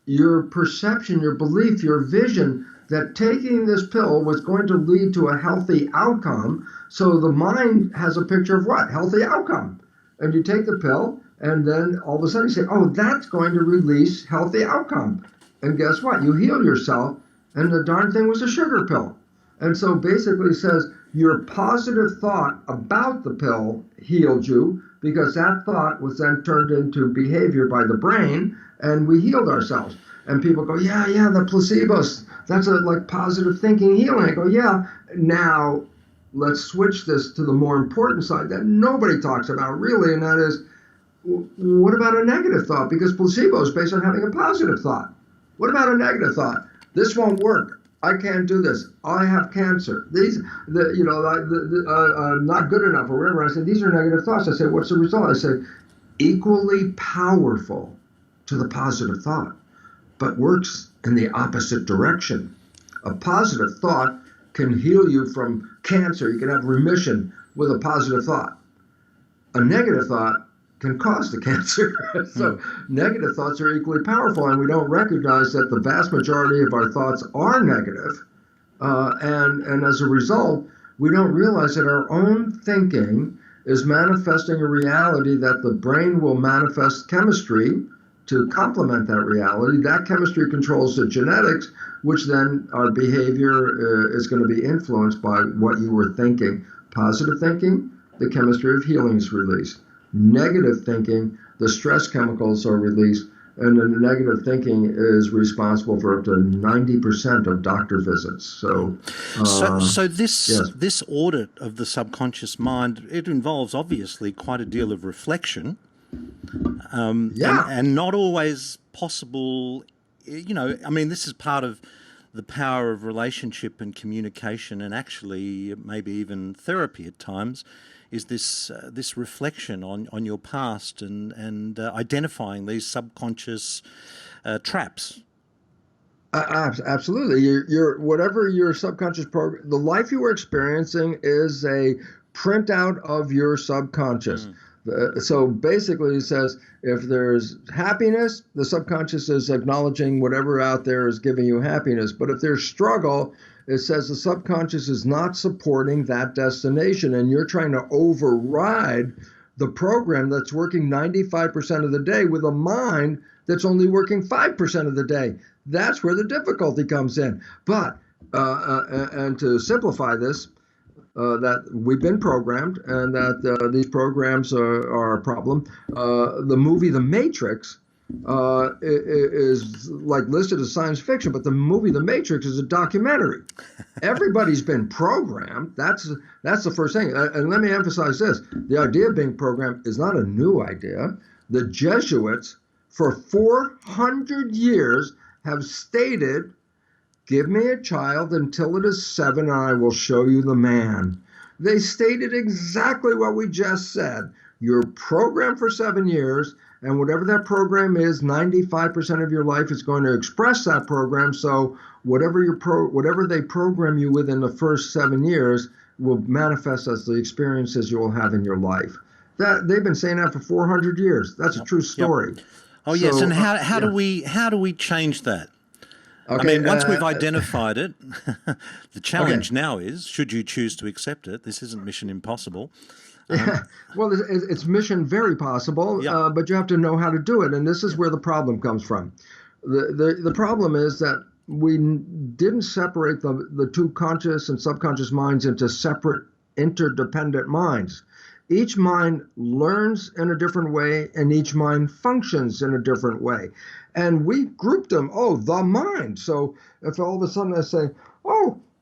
Your perception, your belief, your vision that taking this pill was going to lead to a healthy outcome. So the mind has a picture of what? Healthy outcome. And you take the pill, and then all of a sudden you say, oh, that's going to release healthy outcome. And guess what? You heal yourself, and the darn thing was a sugar pill. And so basically it says your positive thought about the pill healed you because that thought was then turned into behavior by the brain, and we healed ourselves. And people go, yeah, the placebos, that's like positive thinking healing. I go, yeah, now let's switch this to the more important side that nobody talks about really, and that is, what about a negative thought? Because placebo is based on having a positive thought. What about a negative thought? This won't work. I can't do this. I have cancer. These, not good enough or whatever. I say, these are negative thoughts. I say, what's the result? I say, equally powerful to the positive thought, but works in the opposite direction. A positive thought can heal you from cancer. You can have remission with a positive thought. A negative thought can cause the cancer. So negative thoughts are equally powerful, and we don't recognize that the vast majority of our thoughts are negative. And as a result, we don't realize that our own thinking is manifesting a reality that the brain will manifest chemistry to complement that reality. That chemistry controls the genetics, which then our behavior is going to be influenced by what you were thinking. Positive thinking, the chemistry of healing is released. Negative thinking, the stress chemicals are released, and the negative thinking is responsible for up to 90% of doctor visits. So yes. This audit of the subconscious mind, it involves obviously quite a deal of reflection, and not always possible. You know, I mean, this is part of the power of relationship and communication, and actually maybe even therapy at times, is this reflection on your past and identifying these subconscious traps. Absolutely. Your whatever your subconscious program, the life you were experiencing is a printout of your subconscious. So basically it says if there's happiness, the subconscious is acknowledging whatever out there is giving you happiness. But if there's struggle, it says the subconscious is not supporting that destination, and you're trying to override the program that's working 95% of the day with a mind that's only working 5% of the day. That's where the difficulty comes in. But, and to simplify this, that we've been programmed and that these programs are a problem. The movie The Matrix is like listed as science fiction, but the movie The Matrix is a documentary. Everybody's been programmed. That's the first thing. And let me emphasize this. The idea of being programmed is not a new idea. The Jesuits, for 400 years, have stated, give me a child until it is 7 and I will show you the man. They stated exactly what we just said. You're programmed for 7 years, and whatever that program is, 95% of your life is going to express that program. So whatever they program you with in the first 7 years will manifest as the experiences you will have in your life. That they've been saying that for 400 years. That's a true story. Yep. Oh yes, and how do we change that? Okay, I mean, once we've identified it, the challenge now is, should you choose to accept it, this isn't mission impossible. Well, it's mission very possible, but you have to know how to do it, and this is where the problem comes from. The problem is that we didn't separate the two conscious and subconscious minds into separate interdependent minds. Each mind learns in a different way, and each mind functions in a different way. And we grouped them, the mind. So if all of a sudden I say,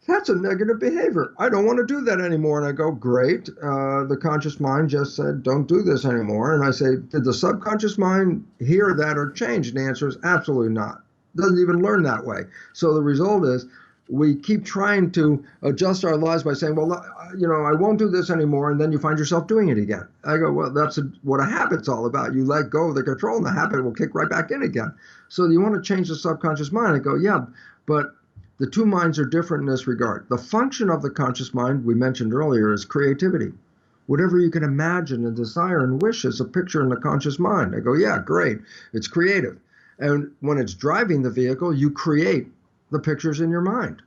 that's a negative behavior, I don't want to do that anymore. And I go, great, the conscious mind just said, don't do this anymore. And I say, did the subconscious mind hear that or change? And the answer is absolutely not. It doesn't even learn that way. So the result is, we keep trying to adjust our lives by saying, well, I won't do this anymore, and then you find yourself doing it again. I go, well, that's what a habit's all about. You let go of the control, and the habit will kick right back in again. So you want to change the subconscious mind. I go, yeah, but the two minds are different in this regard. The function of the conscious mind, we mentioned earlier, is creativity. Whatever you can imagine and desire and wish is a picture in the conscious mind. I go, yeah, great. It's creative. And when it's driving the vehicle, you create the pictures in your mind.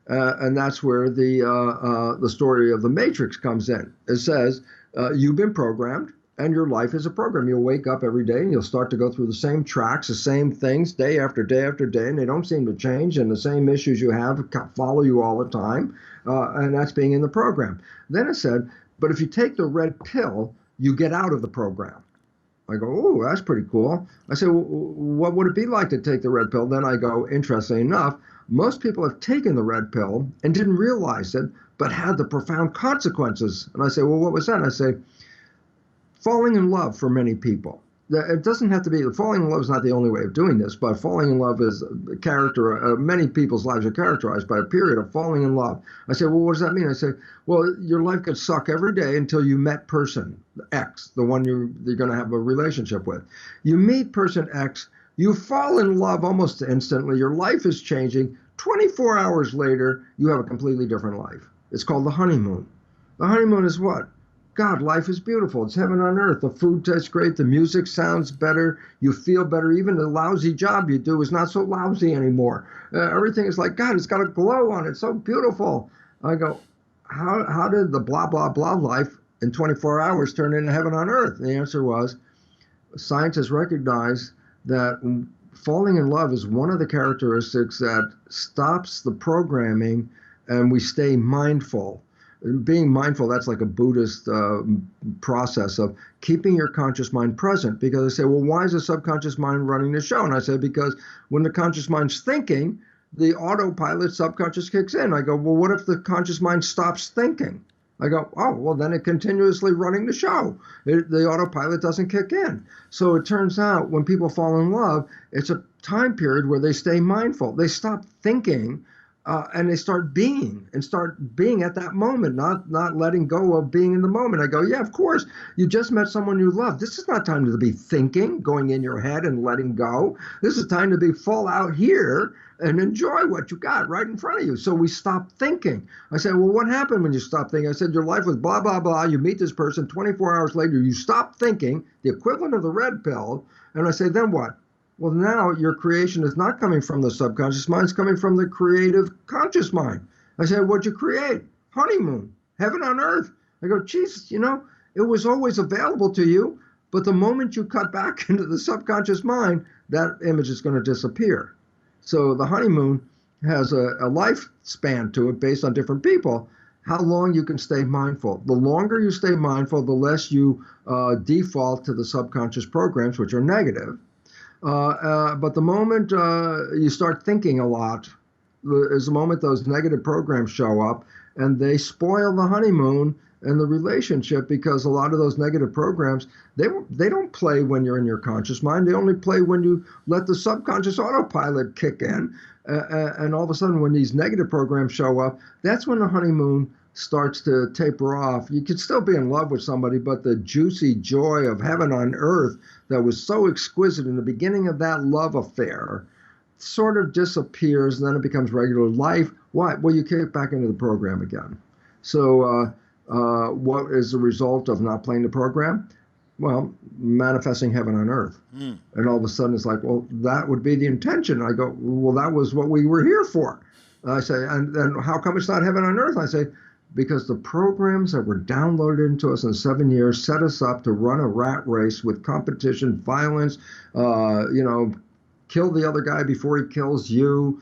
And that's where the story of the Matrix comes in. It says, you've been programmed, and your life is a program. You'll wake up every day, and you'll start to go through the same tracks, the same things, day after day after day, and they don't seem to change, and the same issues you have follow you all the time, and that's being in the program. Then it said, but if you take the red pill, you get out of the program. I go, that's pretty cool. I say, well, what would it be like to take the red pill? Then I go, interestingly enough, most people have taken the red pill and didn't realize it, but had the profound consequences. And I say, well, what was that? And I say, falling in love for many people. It doesn't have to be, falling in love is not the only way of doing this, but falling in love is many people's lives are characterized by a period of falling in love. I say, well, what does that mean? I say, well, your life could suck every day until you met person X, the one you're going to have a relationship with. You meet person X, you fall in love almost instantly, your life is changing. 24 hours later, you have a completely different life. It's called the honeymoon. The honeymoon is what? God, life is beautiful. It's heaven on earth. The food tastes great. The music sounds better. You feel better. Even the lousy job you do is not so lousy anymore. Everything is like, God, it's got a glow on it. It's so beautiful. I go, how did the blah, blah, blah life in 24 hours turn into heaven on earth? And the answer was, scientists recognize that falling in love is one of the characteristics that stops the programming and we stay mindful. Being mindful, that's like a Buddhist process of keeping your conscious mind present. Because I say, well, why is the subconscious mind running the show? And I say, because when the conscious mind's thinking, the autopilot subconscious kicks in. I go, well, what if the conscious mind stops thinking? I go, oh, well, then it continuously running the show. The autopilot doesn't kick in. So it turns out when people fall in love, it's a time period where they stay mindful. They stop thinking and they start being at that moment, not letting go of being in the moment. I go, yeah, of course. You just met someone you love. This is not time to be thinking, going in your head and letting go. This is time to be full out here and enjoy what you got right in front of you. So we stop thinking. I said, well, what happened when you stopped thinking? I said, your life was blah, blah, blah. You meet this person, 24 hours later, you stop thinking, the equivalent of the red pill. And I say, then what? Well, now your creation is not coming from the subconscious mind, it's coming from the creative conscious mind. I said, what'd you create? Honeymoon, heaven on earth. I go, Jesus, it was always available to you, but the moment you cut back into the subconscious mind, that image is going to disappear. So the honeymoon has a lifespan to it based on different people, how long you can stay mindful. The longer you stay mindful, the less you default to the subconscious programs, which are negative. But the moment you start thinking a lot is the moment those negative programs show up, and they spoil the honeymoon and the relationship, because a lot of those negative programs, they don't play when you're in your conscious mind. They only play when you let the subconscious autopilot kick in. And all of a sudden, when these negative programs show up, that's when the honeymoon starts to taper off. You could still be in love with somebody, but the juicy joy of heaven on earth that was so exquisite in the beginning of that love affair sort of disappears, and then it becomes regular life. Why? Well, you kick back into the program again. So what is the result of not playing the program? Well, manifesting heaven on earth. And all of a sudden it's like, well, that would be the intention. I go, well, that was what we were here for. I say, and then how come it's not heaven on earth? I say, because the programs that were downloaded into us in 7 years set us up to run a rat race with competition, violence, kill the other guy before he kills you,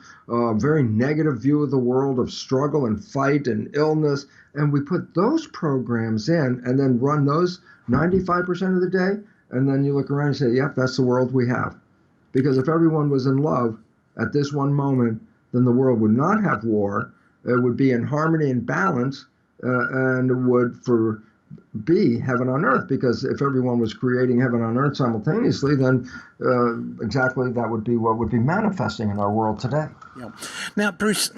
very negative view of the world of struggle and fight and illness. And we put those programs in and then run those 95% of the day. And then you look around and say, yep, that's the world we have. Because if everyone was in love at this one moment, then the world would not have war. It would be in harmony and balance, and it would be heaven on earth. Because if everyone was creating heaven on earth simultaneously, then exactly that would be what would be manifesting in our world today. Yeah. Now, Bruce,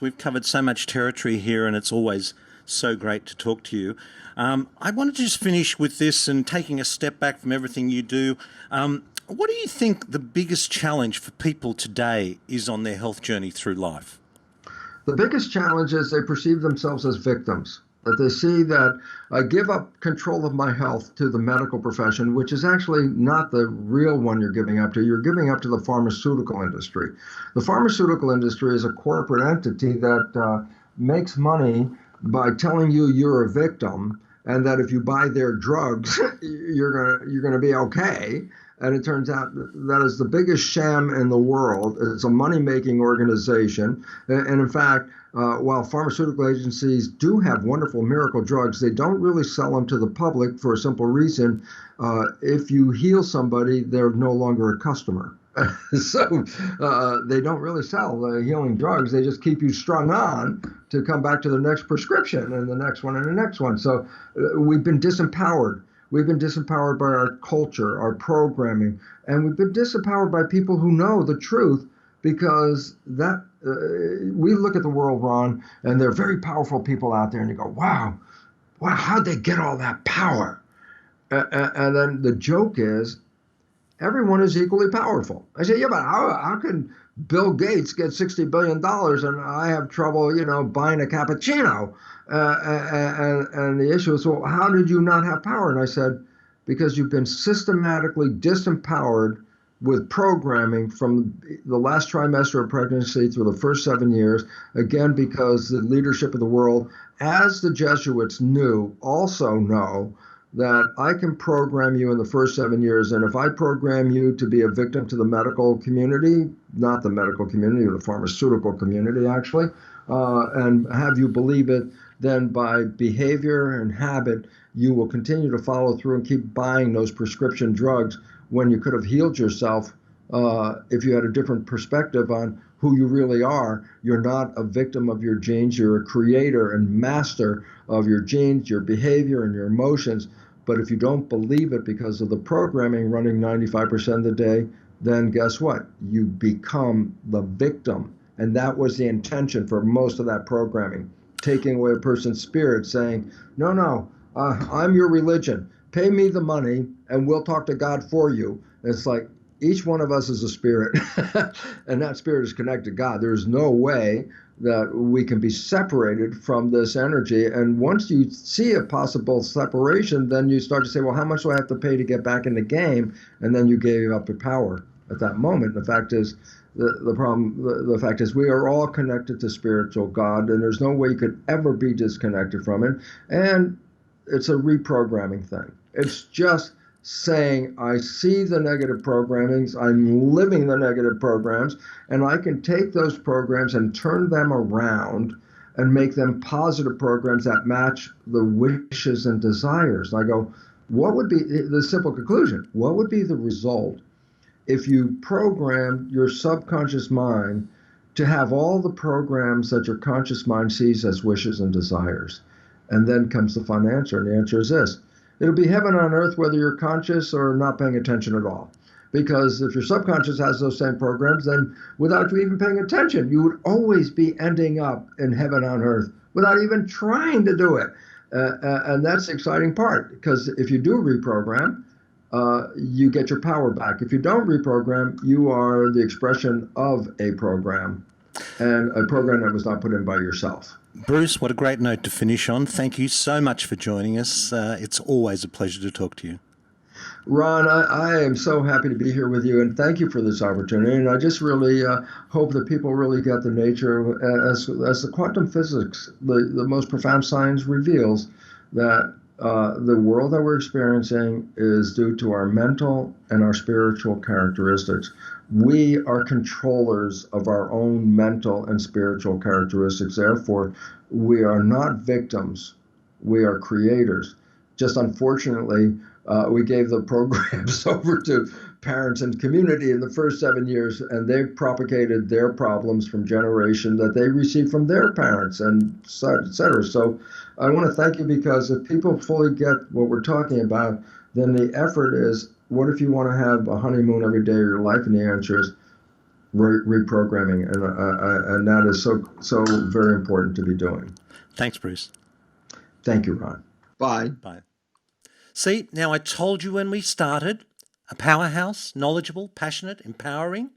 we've covered so much territory here, and it's always so great to talk to you. I wanted to just finish with this, and taking a step back from everything you do. What do you think the biggest challenge for people today is on their health journey through life? The biggest challenge is they perceive themselves as victims. That they see that I give up control of my health to the medical profession, which is actually not the real one you're giving up to. You're giving up to the pharmaceutical industry. The pharmaceutical industry is a corporate entity that makes money by telling you you're a victim, and that if you buy their drugs, you're gonna be okay. And it turns out that is the biggest sham in the world. It's a money-making organization. And in fact, while pharmaceutical agencies do have wonderful miracle drugs, they don't really sell them to the public for a simple reason. If you heal somebody, they're no longer a customer. So they don't really sell the healing drugs. They just keep you strung on to come back to the next prescription and the next one and the next one. So we've been disempowered. We've been disempowered by our culture, our programming, and we've been disempowered by people who know the truth, because that we look at the world, Ron, and there are very powerful people out there, and you go, wow, how'd they get all that power? And then the joke is, everyone is equally powerful. I say, yeah, but how can Bill Gates get $60 billion and I have trouble, buying a cappuccino? And the issue is, well, how did you not have power? And I said, because you've been systematically disempowered with programming from the last trimester of pregnancy through the first 7 years. Again, because the leadership of the world, as the Jesuits also know, that I can program you in the first 7 years. And if I program you to be a victim to the medical community, not the medical community, the pharmaceutical community, actually, and have you believe it, then by behavior and habit, you will continue to follow through and keep buying those prescription drugs when you could have healed yourself if you had a different perspective on who you really are. You're not a victim of your genes. You're a creator and master of your genes, your behavior, and your emotions. But if you don't believe it because of the programming running 95% of the day, then guess what? You become the victim. And that was the intention for most of that programming, taking away a person's spirit, saying, no, no, I'm your religion. Pay me the money and we'll talk to God for you. And it's like, each one of us is a spirit, and that spirit is connected to God. There's no way that we can be separated from this energy. And once you see a possible separation, then you start to say, well, how much do I have to pay to get back in the game? And then you gave up your power at that moment. The fact is, the fact is we are all connected to spiritual God, and there's no way you could ever be disconnected from it. And it's a reprogramming thing. It's just saying, I see the negative programmings, I'm living the negative programs, and I can take those programs and turn them around and make them positive programs that match the wishes and desires. And I go, what would be the simple conclusion? What would be the result if you program your subconscious mind to have all the programs that your conscious mind sees as wishes and desires? And then comes the fun answer, and the answer is this. It'll be heaven on earth whether you're conscious or not paying attention at all. Because if your subconscious has those same programs, then without you even paying attention, you would always be ending up in heaven on earth without even trying to do it. And that's the exciting part, because if you do reprogram, you get your power back. If you don't reprogram, you are the expression of a program, and a program that was not put in by yourself. Bruce, what a great note to finish on. Thank you so much for joining us. It's always a pleasure to talk to you. Ron, I am so happy to be here with you, and thank you for this opportunity. And I just really hope that people really get the nature, as the quantum physics, the most profound science reveals, that the world that we're experiencing is due to our mental and our spiritual characteristics. We are controllers of our own mental and spiritual characteristics. Therefore, we are not victims. We are creators. Just unfortunately, we gave the programs over to parents and community in the first 7 years, and they propagated their problems from generation that they received from their parents, and et cetera. So I want to thank you, because if people fully get what we're talking about, then the effort is, what if you want to have a honeymoon every day of your life? And the answer is reprogramming, and that is so very important to be doing. Thanks, Bruce. Thank you, Ron. Bye. Bye. See, now I told you when we started, a powerhouse, knowledgeable, passionate, empowering.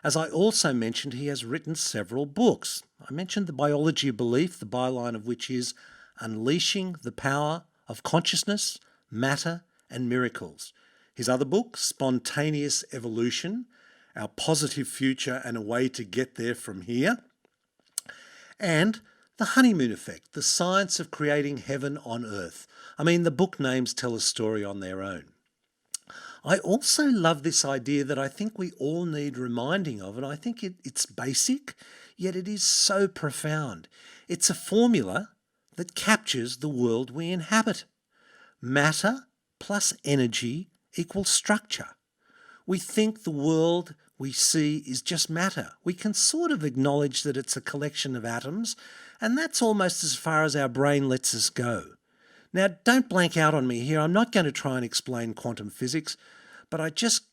As I also mentioned, he has written several books. I mentioned The Biology of Belief, the byline of which is Unleashing the Power of Consciousness, Matter, and Miracles. His other book, Spontaneous Evolution, Our Positive Future and a Way to Get There from Here. And The Honeymoon Effect, the science of creating heaven on earth. I mean, the book names tell a story on their own. I also love this idea that I think we all need reminding of, and I think it's basic, yet it is so profound. It's a formula that captures the world we inhabit. Matter plus energy equals structure. We think the world we see is just matter. We can sort of acknowledge that it's a collection of atoms, and that's almost as far as our brain lets us go. Now, don't blank out on me here. I'm not going to try and explain quantum physics, but just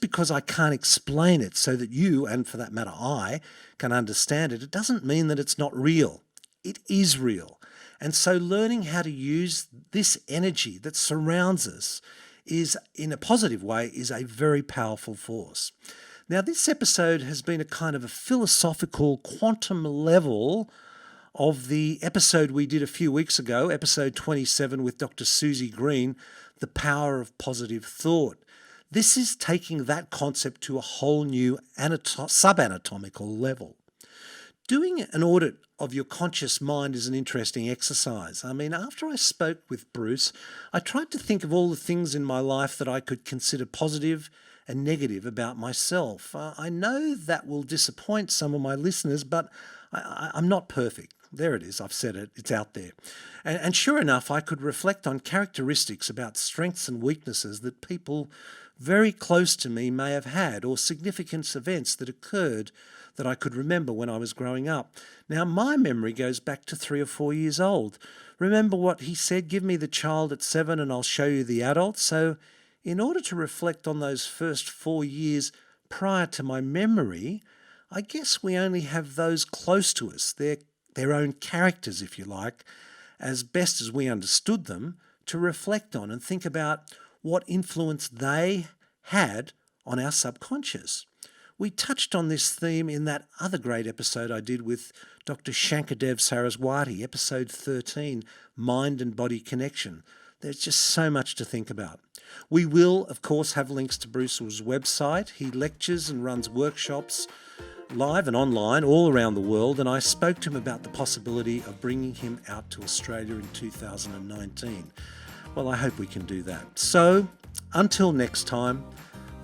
because I can't explain it so that you, and for that matter I, can understand it, it doesn't mean that it's not real. It is real. And so learning how to use this energy that surrounds us is, in a positive way, is a very powerful force. Now, this episode has been a kind of a philosophical quantum level of the episode we did a few weeks ago, episode 27 with Dr. Susie Green, The Power of Positive Thought. This is taking that concept to a whole new subanatomical level. Doing an audit of your conscious mind is an interesting exercise. I mean, after I spoke with Bruce, I tried to think of all the things in my life that I could consider positive and negative about myself. I know that will disappoint some of my listeners, but I'm not perfect. There it is. I've said it. It's out there. And sure enough, I could reflect on characteristics about strengths and weaknesses that people very close to me may have had, or significant events that occurred that I could remember when I was growing up. Now, my memory goes back to 3 or 4 years old. Remember what he said, give me the child at 7 and I'll show you the adult. So in order to reflect on those first 4 years prior to my memory, I guess we only have those close to us, their own characters, if you like, as best as we understood them, to reflect on and think about what influence they had on our subconscious. We touched on this theme in that other great episode I did with Dr. Shankadev Saraswati, episode 13, Mind and Body Connection. There's just so much to think about. We will, of course, have links to Bruce's website. He lectures and runs workshops live and online all around the world, and I spoke to him about the possibility of bringing him out to Australia in 2019. Well, I hope we can do that. So, until next time,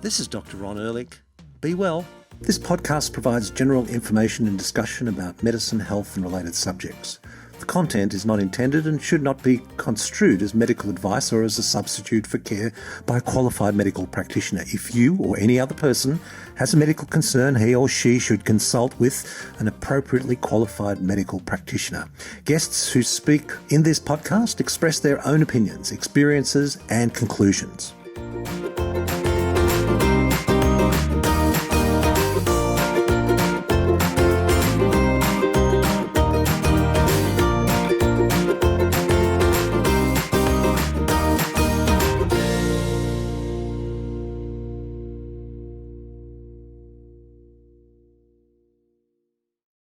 this is Dr. Ron Ehrlich. Be well. This podcast provides general information and discussion about medicine, health, and related subjects. The content is not intended and should not be construed as medical advice or as a substitute for care by a qualified medical practitioner. If you or any other person has a medical concern, he or she should consult with an appropriately qualified medical practitioner. Guests who speak in this podcast express their own opinions, experiences, and conclusions.